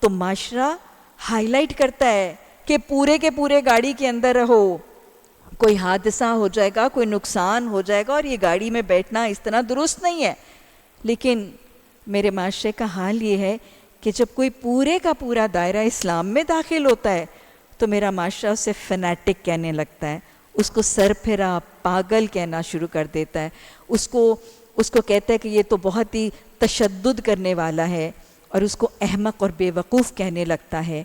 تو معاشرہ ہائی لائٹ کرتا ہے کہ پورے کے پورے گاڑی کے اندر رہو، کوئی حادثہ ہو جائے گا، کوئی نقصان ہو جائے گا، اور یہ گاڑی میں بیٹھنا اس طرح درست نہیں ہے. لیکن میرے معاشرے کا حال یہ ہے کہ جب کوئی پورے کا پورا دائرہ اسلام میں داخل ہوتا ہے تو میرا معاشرہ اسے فنیٹک کہنے لگتا ہے، اس کو سر پھرا پاگل کہنا شروع کر دیتا ہے، اس کو کہتا ہے کہ یہ تو بہت ہی تشدد کرنے والا ہے، اور اس کو احمق اور بے وقوف کہنے لگتا ہے.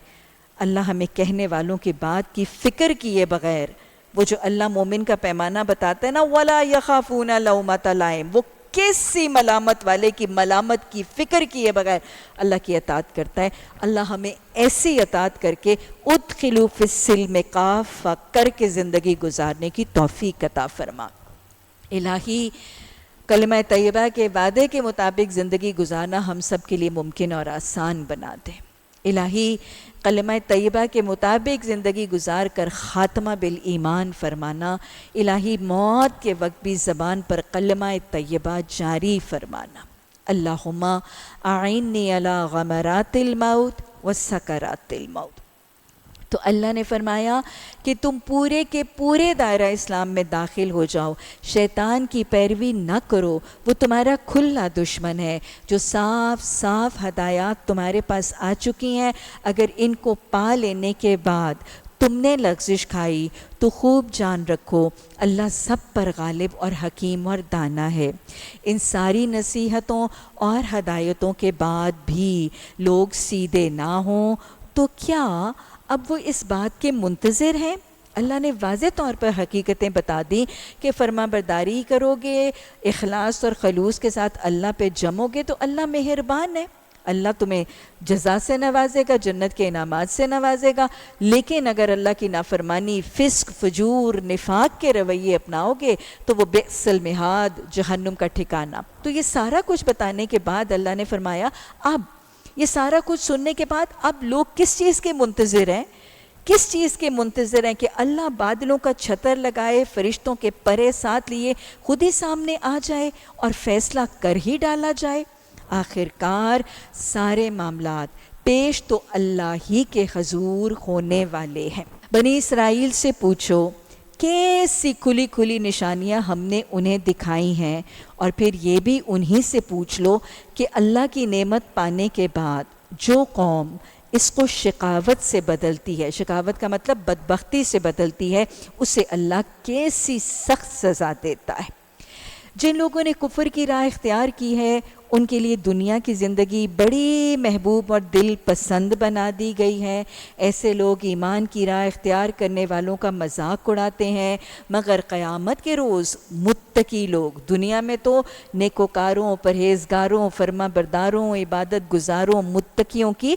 اللہ ہمیں کہنے والوں کی بات کی فکر کیے بغیر، وہ جو اللہ مومن کا پیمانہ بتاتا ہے نا، وَلَا يَخَافُونَ لَوْمَةَ لَائِمٍ، وہ کسی ملامت والے کی ملامت کی فکر کیے بغیر اللہ کی اطاعت کرتا ہے. اللہ ہمیں ایسی اطاعت کر کے ادخلوا فی السلم کافہ کر کے زندگی گزارنے کی توفیق عطا فرما. الہی کلمہ طیبہ کے وعدے کے مطابق زندگی گزارنا ہم سب کے لیے ممکن اور آسان بنا دے. الہی کلمہ طیبہ کے مطابق زندگی گزار کر خاتمہ بالایمان فرمانا. الہی موت کے وقت بھی زبان پر کلمہ طیبہ جاری فرمانا. اللہم اعنی علی غمرات الموت وسکرات الموت. تو اللہ نے فرمایا کہ تم پورے کے پورے دائرہ اسلام میں داخل ہو جاؤ، شیطان کی پیروی نہ کرو، وہ تمہارا کھلا دشمن ہے. جو صاف صاف ہدایات تمہارے پاس آ چکی ہیں، اگر ان کو پا لینے کے بعد تم نے لغزش کھائی تو خوب جان رکھو اللہ سب پر غالب اور حکیم اور دانا ہے. ان ساری نصیحتوں اور ہدایتوں کے بعد بھی لوگ سیدھے نہ ہوں تو کیا اب وہ اس بات کے منتظر ہیں؟ اللہ نے واضح طور پر حقیقتیں بتا دیں کہ فرما برداری کرو گے، اخلاص اور خلوص کے ساتھ اللہ پہ جمو گے تو اللہ مہربان ہے، اللہ تمہیں جزا سے نوازے گا، جنت کے انعامات سے نوازے گا. لیکن اگر اللہ کی نافرمانی، فسق، فجور، نفاق کے رویے اپناؤ گے تو وہ بئس المہاد، جہنم کا ٹھکانہ. تو یہ سارا کچھ بتانے کے بعد اللہ نے فرمایا اب یہ سارا کچھ سننے کے بعد اب لوگ کس چیز کے منتظر ہیں؟ کس چیز کے منتظر ہیں کہ اللہ بادلوں کا چھتر لگائے، فرشتوں کے پرے ساتھ لیے خود ہی سامنے آ جائے اور فیصلہ کر ہی ڈالا جائے. آخر کار سارے معاملات پیش تو اللہ ہی کے حضور ہونے والے ہیں. بنی اسرائیل سے پوچھو کیسی کھلی کھلی نشانیاں ہم نے انہیں دکھائی ہیں، اور پھر یہ بھی انہی سے پوچھ لو کہ اللہ کی نعمت پانے کے بعد جو قوم اس کو شقاوت سے بدلتی ہے، شقاوت کا مطلب بدبختی سے بدلتی ہے، اسے اللہ کیسی سخت سزا دیتا ہے. جن لوگوں نے کفر کی راہ اختیار کی ہے ان کے لیے دنیا کی زندگی بڑی محبوب اور دل پسند بنا دی گئی ہے. ایسے لوگ ایمان کی راہ اختیار کرنے والوں کا مذاق اڑاتے ہیں، مگر قیامت کے روز متقی لوگ، دنیا میں تو نیکوکاروں، پرہیزگاروں، فرما برداروں، عبادت گزاروں، متقیوں کی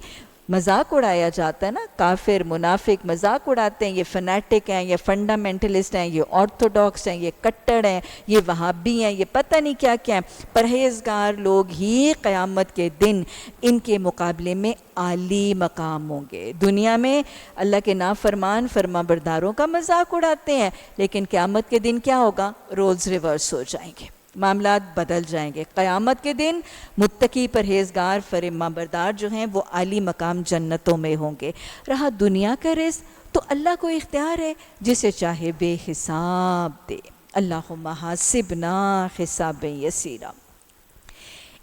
مذاق اڑایا جاتا ہے نا. کافر منافق مذاق اڑاتے ہیں، یہ فنیٹک ہیں، یہ فنڈامنٹلسٹ ہیں، یہ آرتھوڈاکس ہیں، یہ کٹڑ ہیں، یہ وہابی ہیں، یہ پتہ نہیں کیا کیا ہیں. پرہیزگار لوگ ہی قیامت کے دن ان کے مقابلے میں عالی مقام ہوں گے. دنیا میں اللہ کے نافرمان فرما برداروں کا مذاق اڑاتے ہیں، لیکن قیامت کے دن کیا ہوگا؟ رولز ریورس ہو جائیں گے، معاملات بدل جائیں گے. قیامت کے دن متقی پرہیزگار فرما بردار جو ہیں وہ عالی مقام جنتوں میں ہوں گے. رہا دنیا کا رزق تو اللہ کو اختیار ہے، جسے چاہے بے حساب دے. اللہم حاسبنا حسابا یسیرا.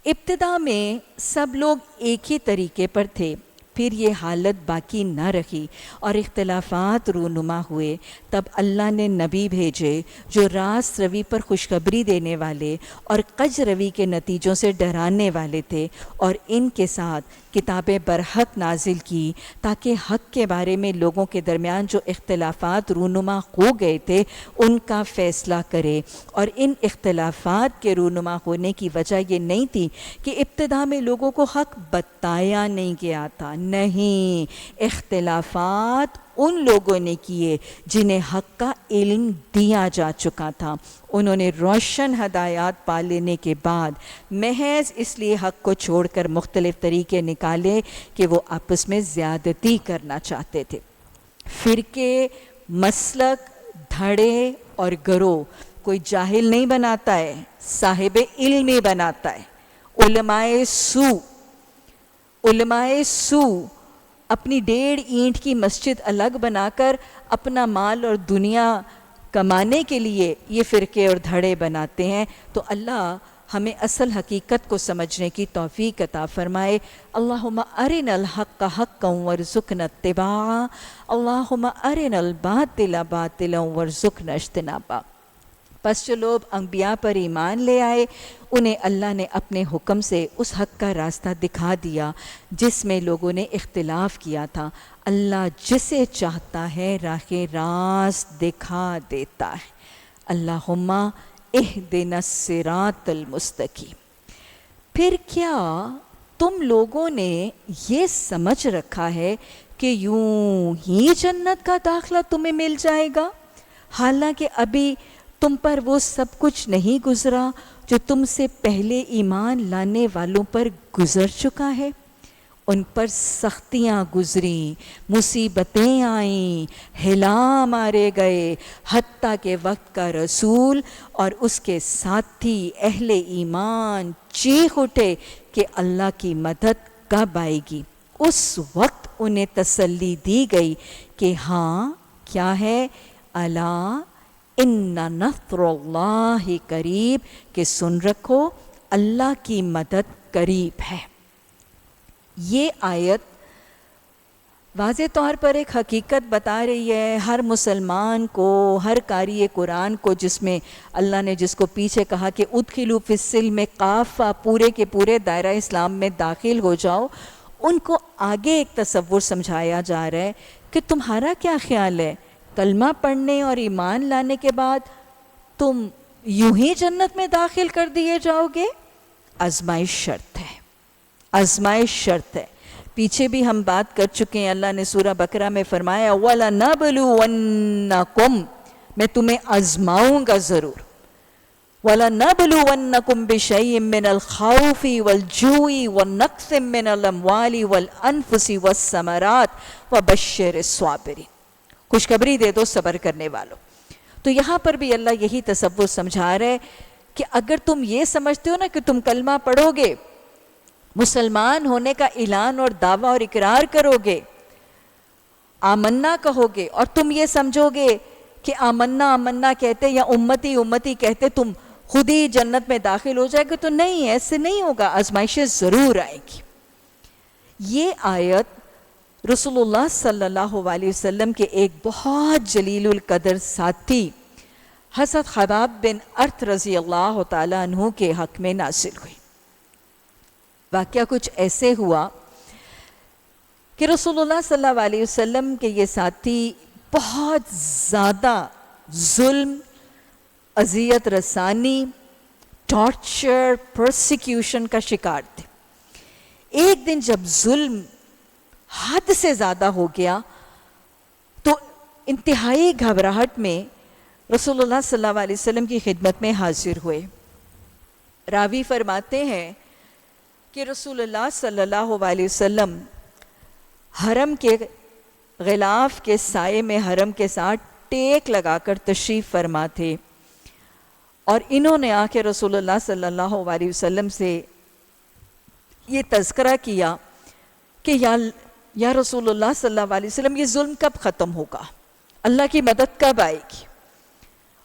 ابتدا میں سب لوگ ایک ہی طریقے پر تھے، پھر یہ حالت باقی نہ رہی اور اختلافات رونما ہوئے، تب اللہ نے نبی بھیجے جو راست روی پر خوشخبری دینے والے اور قج روی کے نتیجوں سے ڈرانے والے تھے، اور ان کے ساتھ کتابیں برحق نازل کی تاکہ حق کے بارے میں لوگوں کے درمیان جو اختلافات رونما ہو گئے تھے ان کا فیصلہ کرے۔ اور ان اختلافات کے رونما ہونے کی وجہ یہ نہیں تھی کہ ابتدا میں لوگوں کو حق بتایا نہیں گیا تھا، نہیں، اختلافات ان لوگوں نے کیے جنہیں حق کا علم دیا جا چکا تھا۔ انہوں نے روشن ہدایات پا لینے کے بعد محض اس لیے حق کو چھوڑ کر مختلف طریقے نکالے کہ وہ آپس میں زیادتی کرنا چاہتے تھے۔ فرقے، مسلک، دھڑے اور گروہ کوئی جاہل نہیں بناتا ہے، صاحب علم ہی بناتا ہے۔ علماء سو اپنی 1.5 اینٹ کی مسجد الگ بنا کر اپنا مال اور دنیا کمانے کے لیے یہ فرقے اور دھڑے بناتے ہیں۔ تو اللہ ہمیں اصل حقیقت کو سمجھنے کی توفیق عطا فرمائے۔ اللہم ارنا الحق حقا وارزقنا اتباعہ، اللہم ارنا الباطل باطلا وارزقنا اجتنابہ۔ پس جو لوگ انبیاء پر ایمان لے آئے انہیں اللہ نے اپنے حکم سے اس حق کا راستہ دکھا دیا جس میں لوگوں نے اختلاف کیا تھا۔ اللہ جسے چاہتا ہے راہ راست دکھا دیتا ہے۔ اللہم اہدنا الصراط المستقیم۔ پھر کیا تم لوگوں نے یہ سمجھ رکھا ہے کہ یوں ہی جنت کا داخلہ تمہیں مل جائے گا، حالانکہ ابھی تم پر وہ سب کچھ نہیں گزرا جو تم سے پہلے ایمان لانے والوں پر گزر چکا ہے؟ ان پر سختیاں گزریں، مصیبتیں آئیں، ہلا مارے گئے، حتیٰ کہ وقت کا رسول اور اس کے ساتھی اہل ایمان چیخ اٹھے کہ اللہ کی مدد کب آئے گی۔ اس وقت انہیں تسلی دی گئی کہ ہاں کیا ہے، الا ان نصر اللہ قریب، کہ سن رکھو اللہ کی مدد قریب ہے۔ یہ آیت واضح طور پر ایک حقیقت بتا رہی ہے ہر مسلمان کو، ہر قاری قرآن کو، جس میں اللہ نے جس کو پیچھے کہا کہ ادخلوا فی السلم کافہ، پورے کے پورے دائرہ اسلام میں داخل ہو جاؤ، ان کو آگے ایک تصور سمجھایا جا رہا ہے کہ تمہارا کیا خیال ہے، کلمہ پڑھنے اور ایمان لانے کے بعد تم یوں ہی جنت میں داخل کر دیے جاؤ گے؟ آزمائش شرط ہے، آزمائش شرط ہے۔ پیچھے بھی ہم بات کر چکے ہیں، اللہ نے سورہ بقرہ میں فرمایا وَلَنَبْلُوَنَّكُمْ، میں تمہیں آزماؤں گا ضرور، وَلَنَبْلُوَنَّكُمْ بِشَيْءٍ مِّنَ الْخَوْفِ وَالْجُوعِ وَنَقْصٍ مِّنَ الْأَمْوَالِ وَالْأَنفُسِ وَالثَّمَرَاتِ وَبَشِّرِ الصَّابِرِينَ، خوشخبری دے دو صبر کرنے والوں۔ تو یہاں پر بھی اللہ یہی تصور سمجھا رہے کہ اگر تم یہ سمجھتے ہو نا کہ تم کلمہ پڑھو گے، مسلمان ہونے کا اعلان اور دعویٰ اور اقرار کرو گے، آمنا کہو گے، اور تم یہ سمجھو گے کہ آمنا آمنا کہتے یا امتی امتی کہتے تم خود ہی جنت میں داخل ہو جائے گے، تو نہیں، ایسے نہیں ہوگا، آزمائشیں ضرور آئیں گی۔ یہ آیت رسول اللہ صلی اللہ علیہ وسلم کے ایک بہت جلیل القدر ساتھی حضرت خباب بن ارت رضی اللہ تعالیٰ عنہ کے حق میں نازل ہوئی۔ واقعہ کچھ ایسے ہوا کہ رسول اللہ صلی اللہ علیہ وسلم کے یہ ساتھی بہت زیادہ ظلم، اذیت رسانی، ٹارچر، پرسیکیوشن کا شکار تھے۔ ایک دن جب ظلم حد سے زیادہ ہو گیا تو انتہائی گھبراہٹ میں رسول اللہ صلی اللہ علیہ وسلم کی خدمت میں حاضر ہوئے۔ راوی فرماتے ہیں کہ رسول اللہ صلی اللہ علیہ وسلم حرم کے غلاف کے سائے میں حرم کے ساتھ ٹیک لگا کر تشریف فرما تھے، اور انہوں نے آ کے رسول اللہ صلی اللہ علیہ وسلم سے یہ تذکرہ کیا کہ یا رسول اللہ صلی اللہ علیہ وسلم یہ ظلم کب ختم ہوگا، اللہ کی مدد کب آئے گی؟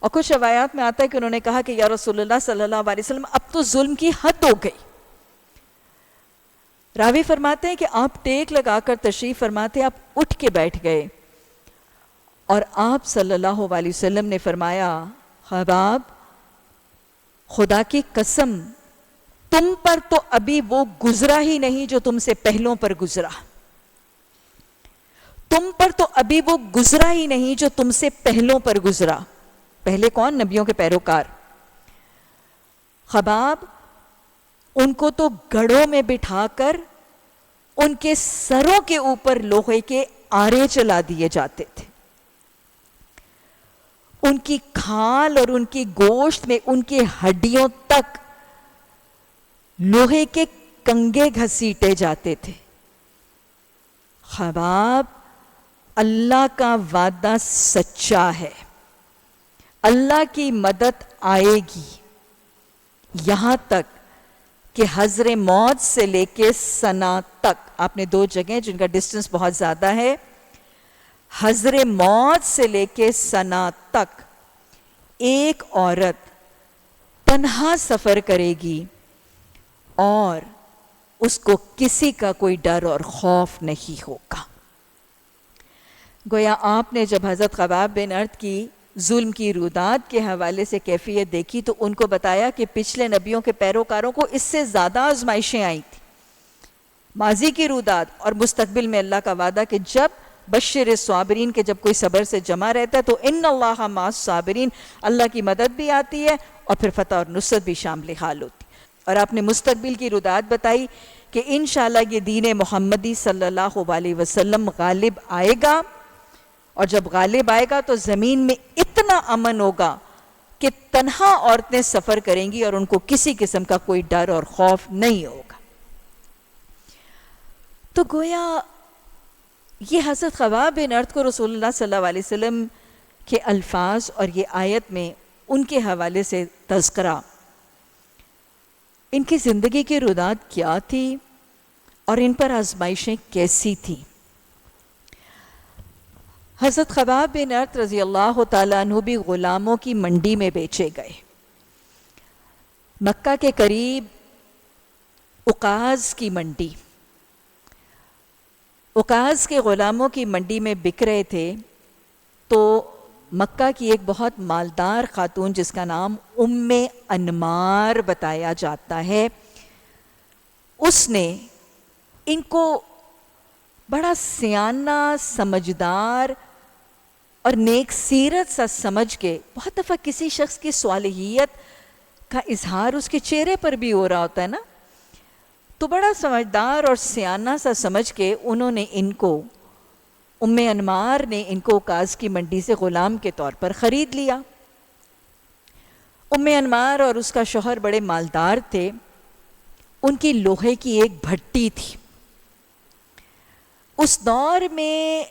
اور کچھ روایات میں آتا ہے کہ انہوں نے کہا کہ یا رسول اللہ صلی اللہ علیہ وسلم اب تو ظلم کی حد ہو گئی۔ راوی فرماتے ہیں کہ آپ ٹیک لگا کر تشریف فرماتے، آپ اٹھ کے بیٹھ گئے اور آپ صلی اللہ علیہ وسلم نے فرمایا، خباب خدا کی قسم تم پر تو ابھی وہ گزرا ہی نہیں جو تم سے پہلوں پر گزرا، تم پر تو ابھی وہ گزرا ہی نہیں جو تم سے پہلوں پر گزرا۔ پہلے کون؟ نبیوں کے پیروکار۔ خباب ان کو تو گڑھوں میں بٹھا کر ان کے سروں کے اوپر لوہے کے آرے چلا دیے جاتے تھے، ان کی کھال اور ان کی گوشت میں ان کی ہڈیوں تک لوہے کے کنگے گھسیٹے جاتے تھے۔ خباب اللہ کا وعدہ سچا ہے، اللہ کی مدد آئے گی، یہاں تک کہ حضر موت سے لے کے سنا تک۔ آپ نے دو جگہیں جن کا ڈسٹنس بہت زیادہ ہے، حضر موت سے لے کے سنا تک ایک عورت تنہا سفر کرے گی اور اس کو کسی کا کوئی ڈر اور خوف نہیں ہوگا۔ گویا آپ نے جب حضرت خباب بن ارت کی ظلم کی رودات کے حوالے سے کیفیت دیکھی تو ان کو بتایا کہ پچھلے نبیوں کے پیروکاروں کو اس سے زیادہ آزمائشیں آئی تھیں، ماضی کی رودات اور مستقبل میں اللہ کا وعدہ کہ جب بشر الصابرین کے جب کوئی صبر سے جمع رہتا ہے تو ان اللہ مع الصابرین، اللہ کی مدد بھی آتی ہے اور پھر فتح اور نصرت بھی شامل حال ہوتی ہے۔ اور آپ نے مستقبل کی رودات بتائی کہ انشاءاللہ یہ دین محمدی صلی اللہ علیہ وسلم غالب آئے گا، اور جب غالب آئے گا تو زمین میں اتنا امن ہوگا کہ تنہا عورتیں سفر کریں گی اور ان کو کسی قسم کا کوئی ڈر اور خوف نہیں ہوگا۔ تو گویا یہ حضرت خباب بن ارت کو رسول اللہ صلی اللہ علیہ وسلم کے الفاظ اور یہ آیت میں ان کے حوالے سے تذکرہ، ان کی زندگی کی رودات کیا تھی اور ان پر آزمائشیں کیسی تھیں۔ حضرت خباب بن ارت رضی اللہ تعالیٰ عنہ بھی غلاموں کی منڈی میں بیچے گئے۔ مکہ کے قریب اقاز کی منڈی، اقاز کے غلاموں کی منڈی میں بک رہے تھے تو مکہ کی ایک بہت مالدار خاتون جس کا نام ام انمار بتایا جاتا ہے، اس نے ان کو بڑا سیانہ، سمجھدار اور نیک سیرت سا سمجھ کے، بہت دفعہ کسی شخص کی صالحیت کا اظہار اس کے چہرے پر بھی ہو رہا ہوتا ہے نا، تو بڑا سمجھدار اور سیانہ سا سمجھ کے انہوں نے ان کو، ام انمار نے ان کو اقاز کی منڈی سے غلام کے طور پر خرید لیا۔ ام انمار اور اس کا شوہر بڑے مالدار تھے، ان کی لوہے کی ایک بھٹی تھی۔ اس دور میں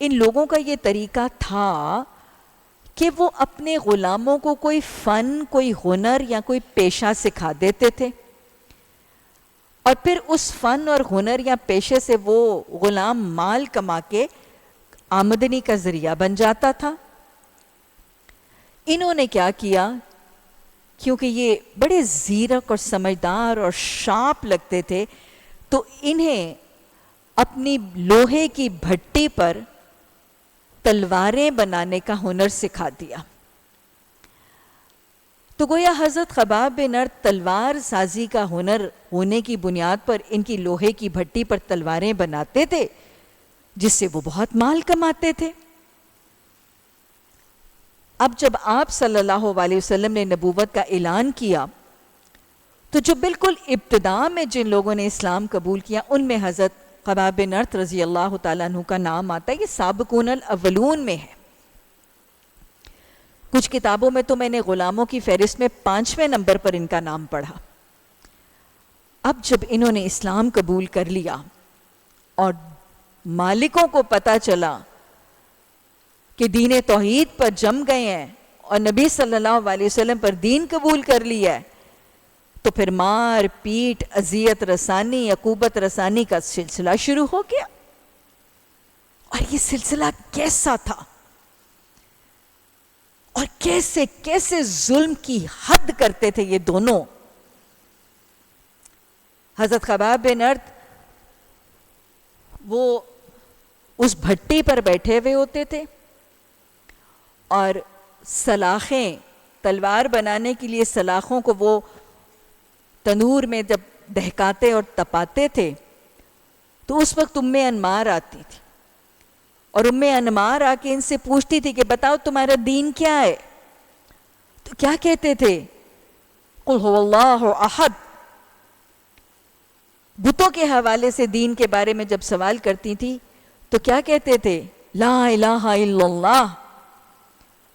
ان لوگوں کا یہ طریقہ تھا کہ وہ اپنے غلاموں کو کوئی فن، کوئی ہنر یا کوئی پیشہ سکھا دیتے تھے، اور پھر اس فن اور ہنر یا پیشے سے وہ غلام مال کما کے آمدنی کا ذریعہ بن جاتا تھا۔ انہوں نے کیا کیا، کیونکہ یہ بڑے زیرک اور سمجھدار اور شارپ لگتے تھے، تو انہیں اپنی لوہے کی بھٹی پر تلواریں بنانے کا ہنر سکھا دیا۔ تو گویا حضرت خباب بن ارت تلوار سازی کا ہنر ہونے کی بنیاد پر ان کی لوہے کی بھٹی پر تلواریں بناتے تھے، جس سے وہ بہت مال کماتے تھے۔ اب جب آپ صلی اللہ علیہ وسلم نے نبوت کا اعلان کیا تو جو بالکل ابتدا میں جن لوگوں نے اسلام قبول کیا ان میں حضرت خباب بن ارت رضی اللہ تعالیٰ عنہ کا نام آتا ہے۔ یہ سابقون الاولون میں ہے۔ کچھ کتابوں میں تو میں نے غلاموں کی فہرست میں 5ویں نمبر پر ان کا نام پڑھا۔ اب جب انہوں نے اسلام قبول کر لیا اور مالکوں کو پتہ چلا کہ دین توحید پر جم گئے ہیں اور نبی صلی اللہ علیہ وسلم پر دین قبول کر لیا ہے، تو پھر مار پیٹ، اذیت رسانی، عقوبت رسانی کا سلسلہ شروع ہو گیا۔ اور یہ سلسلہ کیسا تھا اور کیسے کیسے ظلم کی حد کرتے تھے یہ دونوں۔ حضرت خباب بن ارت وہ اس بھٹی پر بیٹھے ہوئے ہوتے تھے اور سلاخیں، تلوار بنانے کے لیے سلاخوں کو وہ تنور میں جب دہکاتے اور تپاتے تھے تو اس وقت انمار آتی تھی، اور انمار آ کے ان سے پوچھتی تھی کہ بتاؤ تمہارا دین کیا ہے؟ تو کیا کہتے تھے؟ قل هو اللہ احد۔ بتوں کے حوالے سے دین کے بارے میں جب سوال کرتی تھی تو کیا کہتے تھے؟ لا الہ الا اللہ۔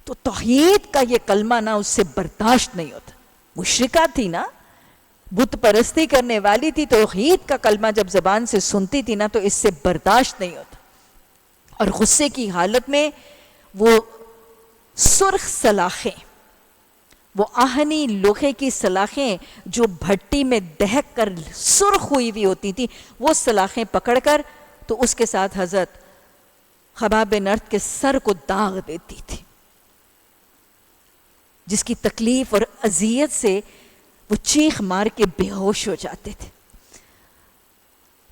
تو توحید کا یہ کلمہ نا اس سے برداشت نہیں ہوتا، مشرکہ تھی نا، بت پرستی کرنے والی تھی، توحید کا کلمہ جب زبان سے سنتی تھی نا تو اس سے برداشت نہیں ہوتا، اور غصے کی حالت میں وہ سرخ سلاخیں، وہ آہنی لوہے کی سلاخیں جو بھٹی میں دہک کر سرخ ہوئی ہوئی ہوتی تھی، وہ سلاخیں پکڑ کر تو اس کے ساتھ حضرت خباب بن ارت کے سر کو داغ دیتی تھی، جس کی تکلیف اور اذیت سے وہ چیخ مار کے بے ہوش ہو جاتے تھے۔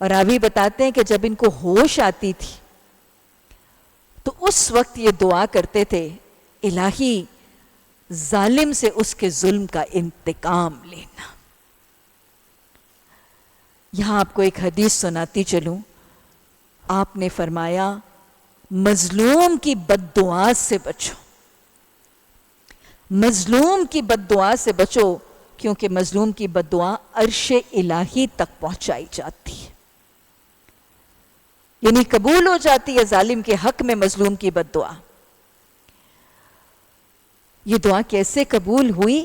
اور راوی بتاتے ہیں کہ جب ان کو ہوش آتی تھی تو اس وقت یہ دعا کرتے تھے، الہی ظالم سے اس کے ظلم کا انتقام لینا۔ یہاں آپ کو ایک حدیث سناتی چلوں، آپ نے فرمایا مظلوم کی بد دعا سے بچو، مظلوم کی بد دعا سے بچو، کیونکہ مظلوم کی بد دعا عرش الہی تک پہنچائی جاتی ہے، یعنی قبول ہو جاتی ہے ظالم کے حق میں مظلوم کی بد دعا۔ یہ دعا کیسے قبول ہوئی؟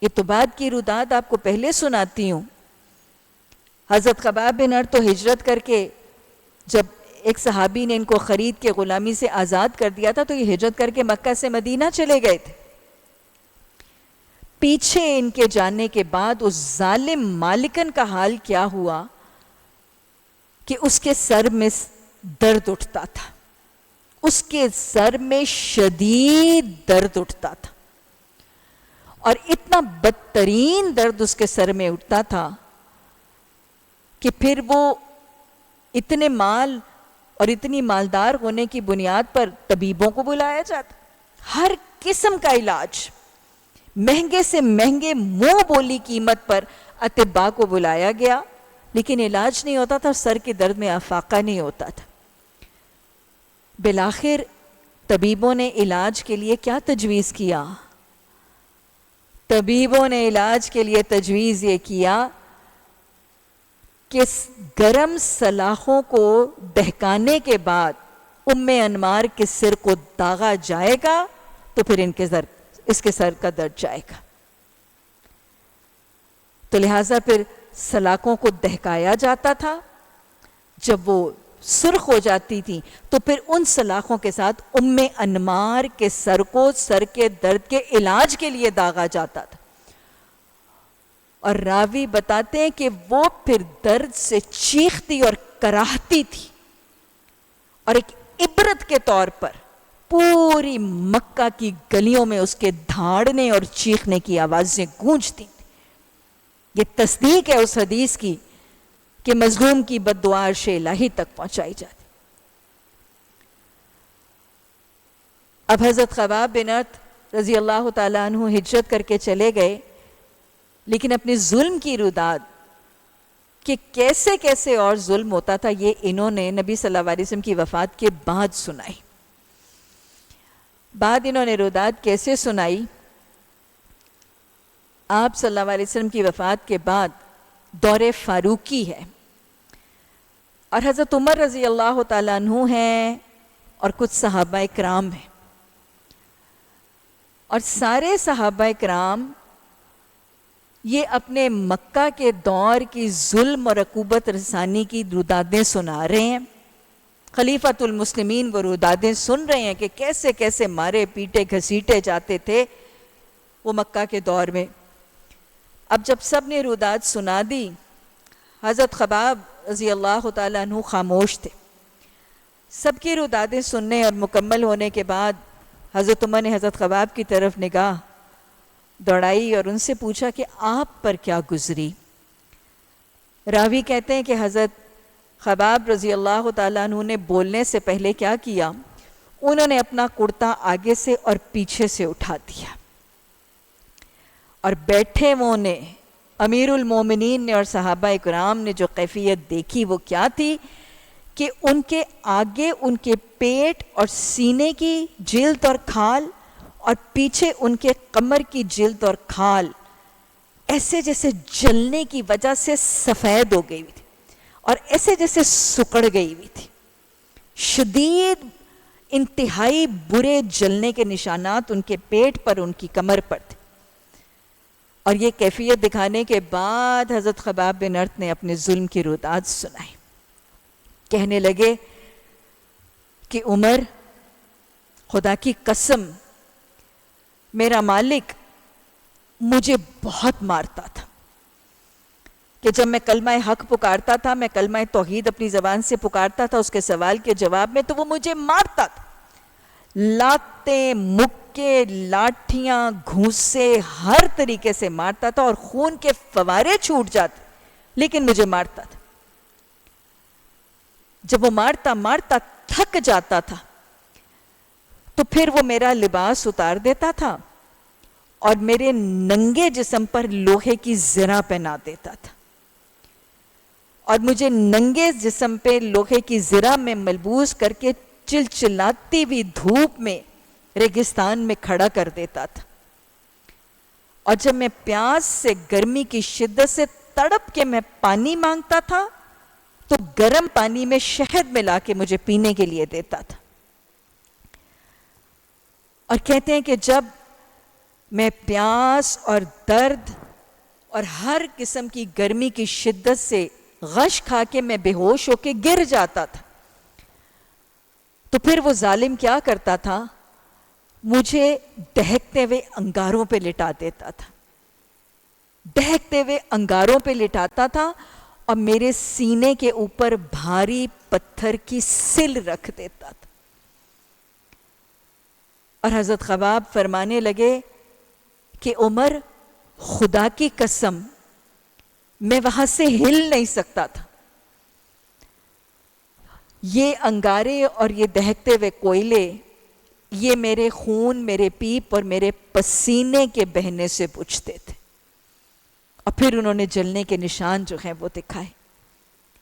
یہ تو بعد کی روداد آپ کو پہلے سناتی ہوں۔ حضرت خباب بن ارت تو ہجرت کر کے، جب ایک صحابی نے ان کو خرید کے غلامی سے آزاد کر دیا تھا تو یہ ہجرت کر کے مکہ سے مدینہ چلے گئے تھے۔ پیچھے ان کے جانے کے بعد اس ظالم مالکن کا حال کیا ہوا کہ اس کے سر میں درد اٹھتا تھا، اس کے سر میں شدید درد اٹھتا تھا، اور اتنا بدترین درد اس کے سر میں اٹھتا تھا کہ پھر وہ اتنے مال اور اتنی مالدار ہونے کی بنیاد پر طبیبوں کو بلایا جاتا، ہر قسم کا علاج، مہنگے سے مہنگے منہ بولی قیمت پر اطباء کو بلایا گیا، لیکن علاج نہیں ہوتا تھا، سر کے درد میں افاقہ نہیں ہوتا تھا۔ بالآخر طبیبوں نے علاج کے لیے کیا تجویز کیا؟ طبیبوں نے علاج کے لیے تجویز یہ کیا کہ گرم سلاخوں کو دہکانے کے بعد انمار کے سر کو داغا جائے گا تو پھر اس کے سر کا درد جائے گا۔ تو لہٰذا پھر سلاخوں کو دہکایا جاتا تھا، جب وہ سرخ ہو جاتی تھی تو پھر ان سلاخوں کے ساتھ انمار کے سر کو سر کے درد کے علاج کے لیے داغا جاتا تھا، اور راوی بتاتے ہیں کہ وہ پھر درد سے چیختی اور کراہتی تھی، اور ایک عبرت کے طور پر پوری مکہ کی گلیوں میں اس کے دھاڑنے اور چیخنے کی آوازیں گونجتی تھیں۔ یہ تصدیق ہے اس حدیث کی کہ مظلوم کی بد دعا عرش الہی تک پہنچائی جاتی۔ اب حضرت خباب بن ارت رضی اللہ تعالیٰ عنہ ہجرت کر کے چلے گئے، لیکن اپنے ظلم کی روداد کہ کیسے کیسے اور ظلم ہوتا تھا یہ انہوں نے نبی صلی اللہ علیہ وسلم کی وفات کے بعد سنائی۔ بعد انہوں نے روداد کیسے سنائی؟ آپ صلی اللہ علیہ وسلم کی وفات کے بعد دور فاروقی ہے، اور حضرت عمر رضی اللہ تعالیٰ عنہ ہیں اور کچھ صحابہ کرام ہیں، اور سارے صحابہ کرام یہ اپنے مکہ کے دور کی ظلم اور عقوبت رسانی کی رودادیں سنا رہے ہیں۔ خلیفۃ المسلمین وہ رودادیں سن رہے ہیں کہ کیسے کیسے مارے پیٹے گھسیٹے جاتے تھے وہ مکہ کے دور میں۔ اب جب سب نے روداد سنا دی، حضرت خباب رضی اللہ تعالیٰ عنہ خاموش تھے۔ سب کی رودادیں سننے اور مکمل ہونے کے بعد حضرت عمر نے حضرت خباب کی طرف نگاہ دوڑائی اور ان سے پوچھا کہ آپ پر کیا گزری؟ راوی کہتے ہیں کہ حضرت خباب رضی اللہ تعالیٰ عنہ نے بولنے سے پہلے کیا کیا؟ انہوں نے اپنا کرتا آگے سے اور پیچھے سے اٹھا دیا، اور بیٹھے وہ نے، امیر المومنین نے اور صحابہ اکرام نے جو کیفیت دیکھی وہ کیا تھی کہ ان کے آگے ان کے پیٹ اور سینے کی جلد اور کھال، اور پیچھے ان کے کمر کی جلد اور کھال ایسے جیسے جلنے کی وجہ سے سفید ہو گئی ہوئی تھی، اور ایسے جیسے سکڑ گئی ہوئی تھی. شدید انتہائی برے جلنے کے نشانات ان کے پیٹ پر، ان کی کمر پر تھے. اور یہ کیفیت دکھانے کے بعد حضرت خباب بن ارت نے اپنے ظلم کی روداد سنائی. کہنے لگے کہ عمر، خدا کی قسم میرا مالک مجھے بہت مارتا تھا، کہ جب میں کلمہ حق پکارتا تھا، میں کلمہ توحید اپنی زبان سے پکارتا تھا اس کے سوال کے جواب میں، تو وہ مجھے مارتا تھا. لاتیں، مکے، لاٹھیاں، گھونسے، ہر طریقے سے مارتا تھا، اور خون کے فوارے چھوٹ جاتے، لیکن مجھے مارتا تھا. جب وہ مارتا تھک جاتا تھا تو پھر وہ میرا لباس اتار دیتا تھا اور میرے ننگے جسم پر لوہے کی زرہ پہنا دیتا تھا، اور مجھے ننگے جسم پہ لوہے کی زرہ میں ملبوس کر کے چلچلاتی ہوئی دھوپ میں ریگستان میں کھڑا کر دیتا تھا. اور جب میں پیاس سے، گرمی کی شدت سے تڑپ کے میں پانی مانگتا تھا تو گرم پانی میں شہد ملا کے مجھے پینے کے لیے دیتا تھا. اور کہتے ہیں کہ جب میں پیاس اور درد اور ہر قسم کی گرمی کی شدت سے غش کھا کے میں بے ہوش ہو کے گر جاتا تھا، تو پھر وہ ظالم کیا کرتا تھا؟ مجھے دہکتے ہوئے انگاروں پہ لٹا دیتا تھا، دہکتے ہوئے انگاروں پہ لٹاتا تھا، اور میرے سینے کے اوپر بھاری پتھر کی سل رکھ دیتا تھا. اور حضرت خباب فرمانے لگے کہ عمر، خدا کی قسم میں وہاں سے ہل نہیں سکتا تھا. یہ انگارے اور یہ دہکتے ہوئے کوئلے، یہ میرے خون، میرے پیپ اور میرے پسینے کے بہنے سے بجھتے تھے. اور پھر انہوں نے جلنے کے نشان جو ہیں وہ دکھائے.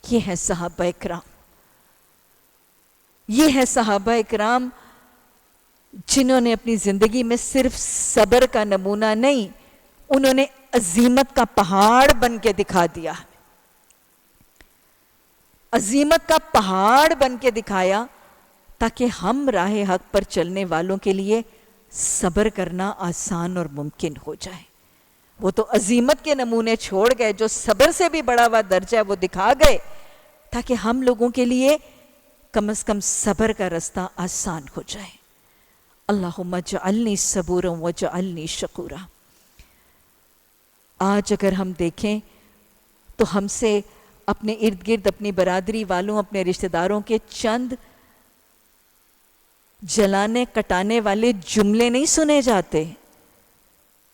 یہ ہیں صحابہ اکرام، یہ ہیں صحابہ اکرام جنہوں نے اپنی زندگی میں صرف صبر کا نمونہ نہیں، انہوں نے عزیمت کا پہاڑ بن کے دکھا دیا. عزیمت کا پہاڑ بن کے دکھایا تاکہ ہم راہ حق پر چلنے والوں کے لیے صبر کرنا آسان اور ممکن ہو جائے. وہ تو عزیمت کے نمونے چھوڑ گئے، جو صبر سے بھی بڑا ہوا درجہ ہے وہ دکھا گئے، تاکہ ہم لوگوں کے لیے کم از کم صبر کا رستہ آسان ہو جائے. اللہم اجعلنی صبورا واجعلنی شکورا. آج اگر ہم دیکھیں تو ہم سے اپنے ارد گرد، اپنی برادری والوں، اپنے رشتہ داروں کے چند جلانے کٹانے والے جملے نہیں سنے جاتے.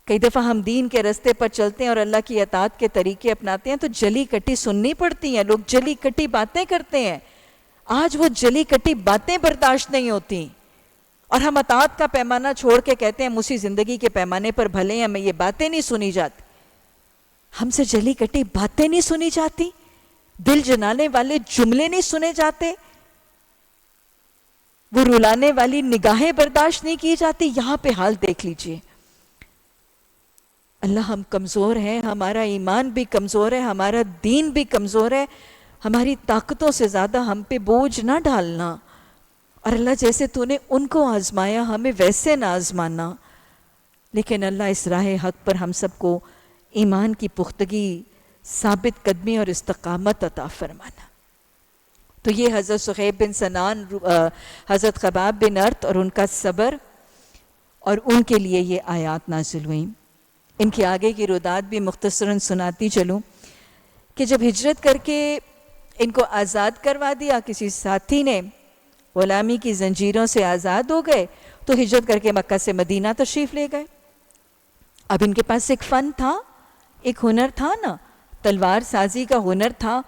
کئی دفعہ ہم دین کے رستے پر چلتے ہیں اور اللہ کی اطاعت کے طریقے اپناتے ہیں تو جلی کٹی سننی پڑتی ہیں، لوگ جلی کٹی باتیں کرتے ہیں. آج وہ جلی کٹی باتیں برداشت نہیں ہوتی، اور ہم اطاعت کا پیمانہ چھوڑ کے کہتے ہیں اسی زندگی کے پیمانے پر بھلے ہیں، ہمیں یہ باتیں نہیں سنی جاتی. ہم سے جلی کٹی باتیں نہیں سنی جاتی، دل جلانے والے جملے نہیں سنے جاتے، وہ رلانے والی نگاہیں برداشت نہیں کی جاتی. یہاں پہ حال دیکھ لیجئے. اللہ، ہم کمزور ہیں، ہمارا ایمان بھی کمزور ہے، ہمارا دین بھی کمزور ہے. ہماری طاقتوں سے زیادہ ہم پہ بوجھ نہ ڈالنا. اور اللہ، جیسے تو نے ان کو آزمایا ہمیں ویسے نہ آزمانا. لیکن اللہ، اس راہ حق پر ہم سب کو ایمان کی پختگی، ثابت قدمی اور استقامت عطا فرمانا. تو یہ حضرت صہیب بن سنان، حضرت خباب بن ارت اور ان کا صبر، اور ان کے لیے یہ آیات نازل ہوئیں. ان کی آگے کی رودات بھی مختصراً سناتی چلوں کہ جب ہجرت کر کے ان کو آزاد کروا دیا، کسی ساتھی نے غلامی کی زنجیروں سے آزاد ہو گئے، تو ہجرت کر کے مکہ سے مدینہ تشریف لے گئے. اب ان کے پاس ایک فن تھا، ایک ہنر تھا نا، تلوار سازی کا ہنر تھا.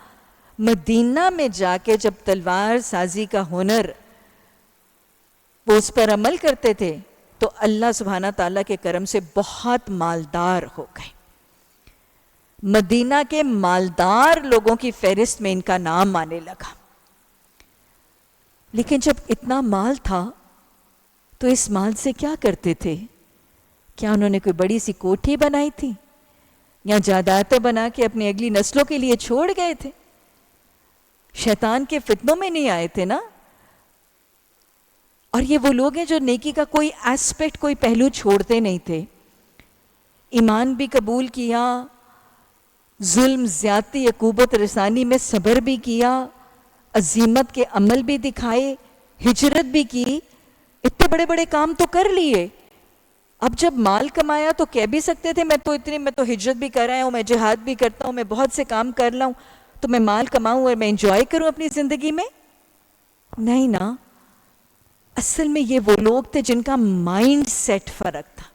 مدینہ میں جا کے جب تلوار سازی کا ہنر وہ اس پر عمل کرتے تھے تو اللہ سبحانہ تعالیٰ کے کرم سے بہت مالدار ہو گئے. مدینہ کے مالدار لوگوں کی فہرست میں ان کا نام آنے لگا. لیکن جب اتنا مال تھا تو اس مال سے کیا کرتے تھے؟ کیا انہوں نے کوئی بڑی سی کوٹھی بنائی تھی یا جائیدادیں بنا کے اپنی اگلی نسلوں کے لیے چھوڑ گئے تھے؟ شیطان کے فتنوں میں نہیں آئے تھے نا. اور یہ وہ لوگ ہیں جو نیکی کا کوئی ایسپیکٹ، کوئی پہلو چھوڑتے نہیں تھے. ایمان بھی قبول کیا، ظلم، زیادتی، عقوبت رسانی میں صبر بھی کیا، عزیمت کے عمل بھی دکھائے، ہجرت بھی کی. اتنے بڑے بڑے کام تو کر لیے. اب جب مال کمایا تو کہہ بھی سکتے تھے میں تو ہجرت بھی کر رہا ہوں، میں جہاد بھی کرتا ہوں، میں بہت سے کام کر رہا ہوں، تو میں مال کماؤں اور میں انجوائے کروں اپنی زندگی میں. نہیں نا. اصل میں یہ وہ لوگ تھے جن کا مائنڈ سیٹ فرق تھا،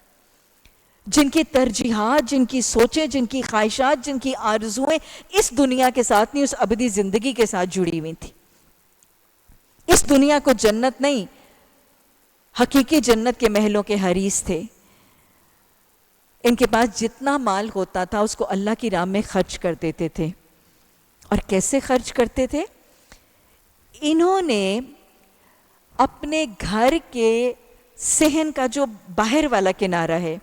جن کی ترجیحات، جن کی سوچیں، جن کی خواہشات، جن کی آرزویں اس دنیا کے ساتھ نہیں، اس ابدی زندگی کے ساتھ جڑی ہوئی تھی. اس دنیا کو جنت نہیں، حقیقی جنت کے محلوں کے حریث تھے. ان کے پاس جتنا مال ہوتا تھا اس کو اللہ کی راہ میں خرچ کر دیتے تھے. اور کیسے خرچ کرتے تھے؟ انہوں نے اپنے گھر کے صحن کا جو باہر والا کنارہ ہے،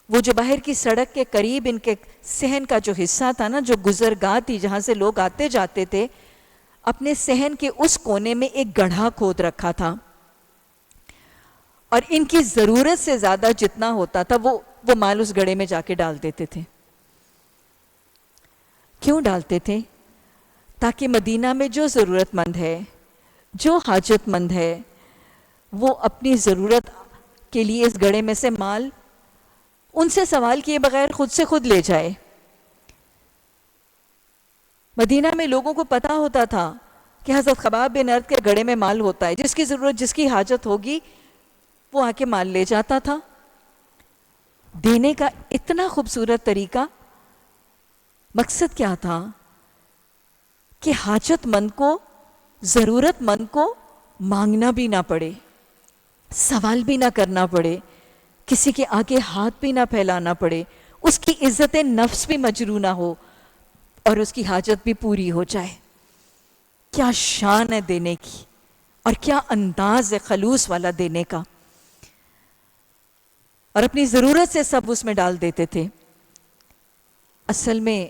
وہ جو باہر کی سڑک کے قریب ان کے صحن کا جو حصہ تھا نا، جو گزرگاہ تھی جہاں سے لوگ آتے جاتے تھے، اپنے صحن کے اس کونے میں ایک گڑھا کھود رکھا تھا. اور ان کی ضرورت سے زیادہ جتنا ہوتا تھا وہ مال اس گڑھے میں جا کے ڈال دیتے تھے. کیوں ڈالتے تھے؟ تاکہ مدینہ میں جو ضرورت مند ہے، جو حاجت مند ہے، وہ اپنی ضرورت کے لیے اس گڑھے میں سے مال ان سے سوال کیے بغیر خود سے خود لے جائے. مدینہ میں لوگوں کو پتا ہوتا تھا کہ حضرت خباب بن ارد کے گڑھے میں مال ہوتا ہے، جس کی ضرورت، جس کی حاجت ہوگی وہ آ کے مال لے جاتا تھا. دینے کا اتنا خوبصورت طریقہ. مقصد کیا تھا؟ کہ حاجت مند کو، ضرورت مند کو مانگنا بھی نہ پڑے، سوال بھی نہ کرنا پڑے، کسی کے آگے ہاتھ بھی نہ پھیلانا پڑے، اس کی عزت نفس بھی مجروح نہ ہو اور اس کی حاجت بھی پوری ہو جائے. کیا شان ہے دینے کی، اور کیا انداز ہے خلوص والا دینے کا. اور اپنی ضرورت سے سب اس میں ڈال دیتے تھے. اصل میں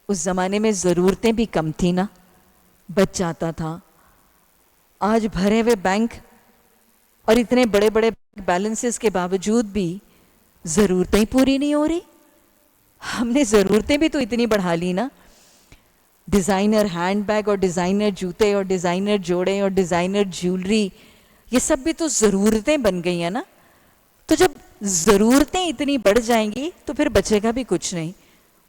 اس زمانے میں ضرورتیں بھی کم تھی نا، بچ جاتا تھا. آج بھرے ہوئے بینک اور اتنے بڑے بڑے بیلنسز کے باوجود بھی ضرورتیں پوری نہیں ہو رہی. ہم نے ضرورتیں بھی تو اتنی بڑھا لی نا. ڈیزائنر ہینڈ بیگ اور ڈیزائنر جوتے اور ڈیزائنر جوڑے اور ڈیزائنر جیولری، یہ سب بھی تو ضرورتیں بن گئی ہیں نا. تو جب ضرورتیں اتنی بڑھ جائیں گی تو پھر بچے گا بھی کچھ نہیں.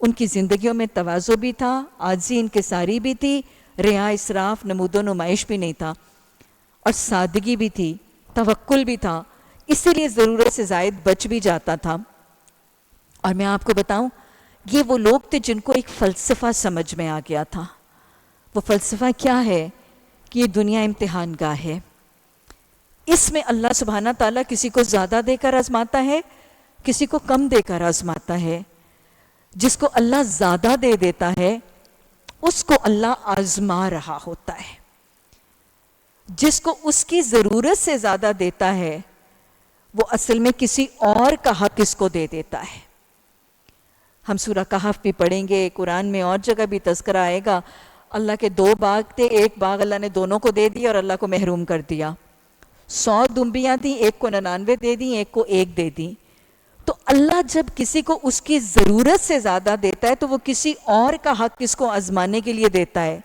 ان کی زندگیوں میں تواضع بھی تھا، عاجزی انکساری بھی تھی، ریا، اسراف، نمود و نمائش بھی نہیں تھا، اور سادگی بھی تھی، توکل بھی تھا. اسی لیے ضرورت سے زائد بچ بھی جاتا تھا. اور میں آپ کو بتاؤں، یہ وہ لوگ تھے جن کو ایک فلسفہ سمجھ میں آ گیا تھا. وہ فلسفہ کیا ہے؟ کہ یہ دنیا امتحان گاہ ہے. اس میں اللہ سبحانہ تعالیٰ کسی کو زیادہ دے کر آزماتا ہے، کسی کو کم دے کر آزماتا ہے. جس کو اللہ زیادہ دے دیتا ہے اس کو اللہ آزما رہا ہوتا ہے. جس کو اس کی ضرورت سے زیادہ دیتا ہے وہ اصل میں کسی اور کا حق اس کو دے دیتا ہے. ہم سورہ کہف بھی پڑھیں گے، قرآن میں اور جگہ بھی تذکرہ آئے گا. اللہ کے 2 باغ تھے، ایک باغ اللہ نے دونوں کو دے دیا اور اللہ کو محروم کر دیا. 100 دمبیاں تھیں، ایک کو 99 دے دی، ایک کو 1 دے دی. تو اللہ جب کسی کو اس کی ضرورت سے زیادہ دیتا ہے تو وہ کسی اور کا حق کس کو آزمانے کے لیے دیتا ہے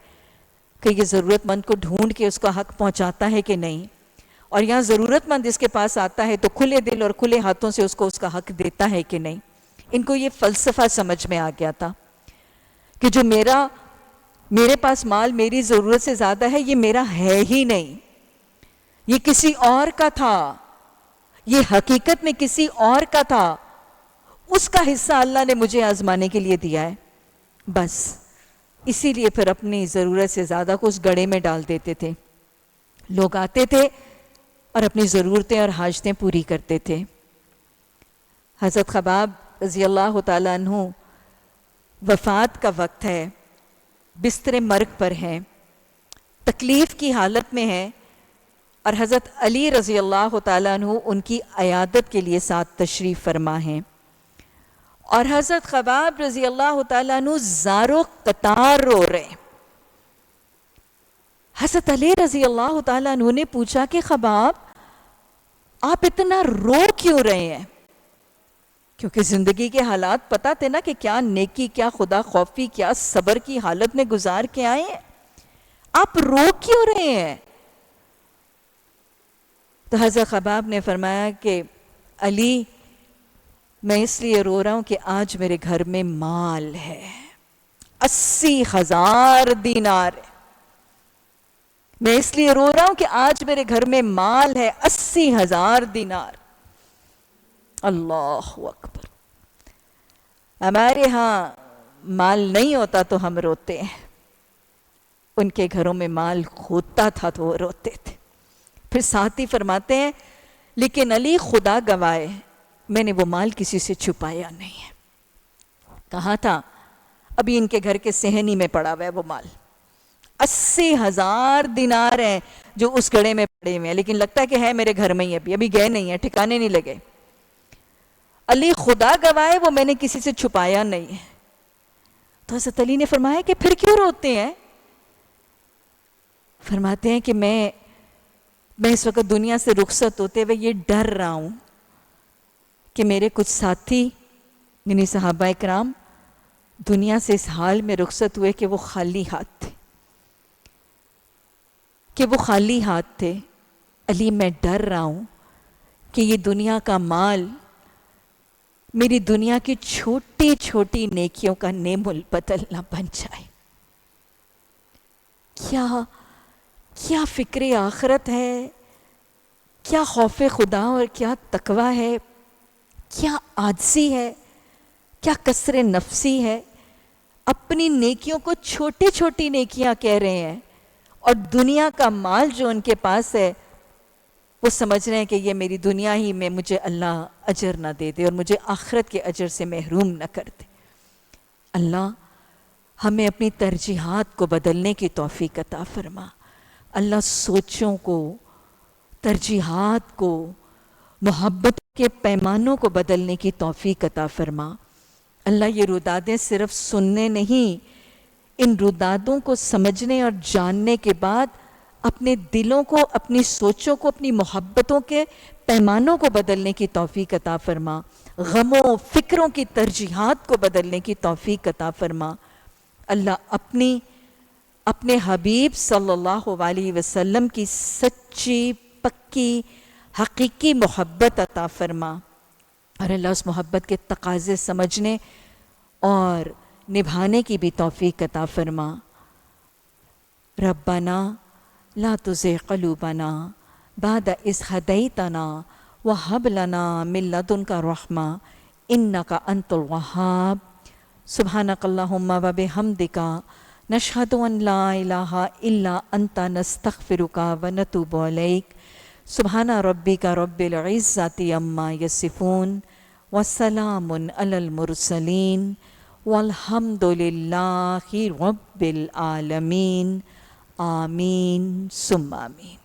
کہ یہ ضرورت مند کو ڈھونڈ کے اس کا حق پہنچاتا ہے کہ نہیں. اور یہاں ضرورت مند اس کے پاس آتا ہے تو کھلے دل اور کھلے ہاتھوں سے اس کو اس کا حق دیتا ہے کہ نہیں. ان کو یہ فلسفہ سمجھ میں آ گیا تھا کہ جو میرے پاس مال میری ضرورت سے زیادہ ہے، یہ میرا ہے ہی نہیں، یہ کسی اور کا تھا، یہ حقیقت میں کسی اور کا تھا. اس کا حصہ اللہ نے مجھے آزمانے کے لیے دیا ہے. بس اسی لیے پھر اپنی ضرورت سے زیادہ کو اس گڑھے میں ڈال دیتے تھے. لوگ آتے تھے اور اپنی ضرورتیں اور حاجتیں پوری کرتے تھے. حضرت خباب رضی اللہ تعالیٰ عنہ وفات کا وقت ہے، بستر مرگ پر ہیں، تکلیف کی حالت میں ہیں، اور حضرت علی رضی اللہ تعالیٰ عنہ ان کی عیادت کے لیے ساتھ تشریف فرما ہیں. اور حضرت خباب رضی اللہ تعالیٰ عنہ زار و قطار رو رہے ہیں. حضرت علی رضی اللہ تعالیٰ عنہ نے پوچھا کہ خباب آپ اتنا رو کیوں رہے ہیں؟ کیونکہ زندگی کے حالات پتہ تھے نا کہ کیا نیکی، کیا خدا خوفی، کیا صبر کی حالت میں گزار کے آئے ہیں. آپ رو کیوں رہے ہیں؟ تو حضرت خباب نے فرمایا کہ علی، میں اس لیے رو رہا ہوں کہ آج میرے گھر میں مال ہے، 80,000 دینار. میں اس لیے رو رہا ہوں کہ آج میرے گھر میں مال ہے، 80,000 دینار. اللہ اکبر. ہمارے ہاں مال نہیں ہوتا تو ہم روتے ہیں، ان کے گھروں میں مال ہوتا تھا تو وہ روتے تھے. پھر ساتھ ہی فرماتے ہیں لیکن علی خدا گواہ میں نے وہ مال کسی سے چھپایا نہیں ہے. کہا تھا ابھی ان کے گھر کے صحنی میں پڑا ہوا ہے وہ مال. 80,000 دینار ہیں جو اس گڑھے میں پڑے ہوئے ہیں، لیکن لگتا ہے کہ ہے میرے گھر میں ہی، ابھی گئے نہیں ہیں، ٹھکانے نہیں لگے. علی خدا گواہ ہے وہ میں نے کسی سے چھپایا نہیں ہے. تو حضرت علی نے فرمایا کہ پھر کیوں روتے ہیں؟ فرماتے ہیں کہ میں اس وقت دنیا سے رخصت ہوتے ہوئے یہ ڈر رہا ہوں کہ میرے کچھ ساتھی یعنی صحابہ اکرام دنیا سے اس حال میں رخصت ہوئے کہ وہ خالی ہاتھ تھے. علی میں ڈر رہا ہوں کہ یہ دنیا کا مال میری دنیا کی چھوٹی چھوٹی نیکیوں کا نیم البدل نہ بن جائے. کیا فکر آخرت ہے، کیا خوف خدا اور کیا تقوی ہے، کیا عاجزی ہے، کیا کسر نفسی ہے. اپنی نیکیوں کو چھوٹی چھوٹی نیکیاں کہہ رہے ہیں، اور دنیا کا مال جو ان کے پاس ہے وہ سمجھ رہے ہیں کہ یہ میری دنیا ہی میں مجھے اللہ اجر نہ دے دے اور مجھے آخرت کے اجر سے محروم نہ کر دے. اللہ ہمیں اپنی ترجیحات کو بدلنے کی توفیق عطا فرما. اللہ سوچوں کو، ترجیحات کو، محبت کے پیمانوں کو بدلنے کی توفیق عطا فرما. اللہ یہ رودادیں صرف سننے نہیں، ان رودادوں کو سمجھنے اور جاننے کے بعد اپنے دلوں کو، اپنی سوچوں کو، اپنی محبتوں کے پیمانوں کو بدلنے کی توفیق عطا فرما. غموں فکروں کی ترجیحات کو بدلنے کی توفیق عطا فرما. اللہ اپنے حبیب صلی اللہ علیہ وسلم کی سچی، پکی، حقیقی محبت عطا فرما، اور اللہ اس محبت کے تقاضے سمجھنے اور نبھانے کی بھی توفیق عطا فرما. ربنا لا تزغ قلوبنا بعد اذ ہدیتنا وہب لنا من لدنک رحمہ انک انت الوہاب. سبحانک اللہم وبحمدک نشہد ان لا الہ الا انت نستغفرک ونتوب الیک. سبحان ربک رب العزۃ عما یصفون وسلام علی المرسلین والحمد للہ رب العالمین. آمین ثم آمین.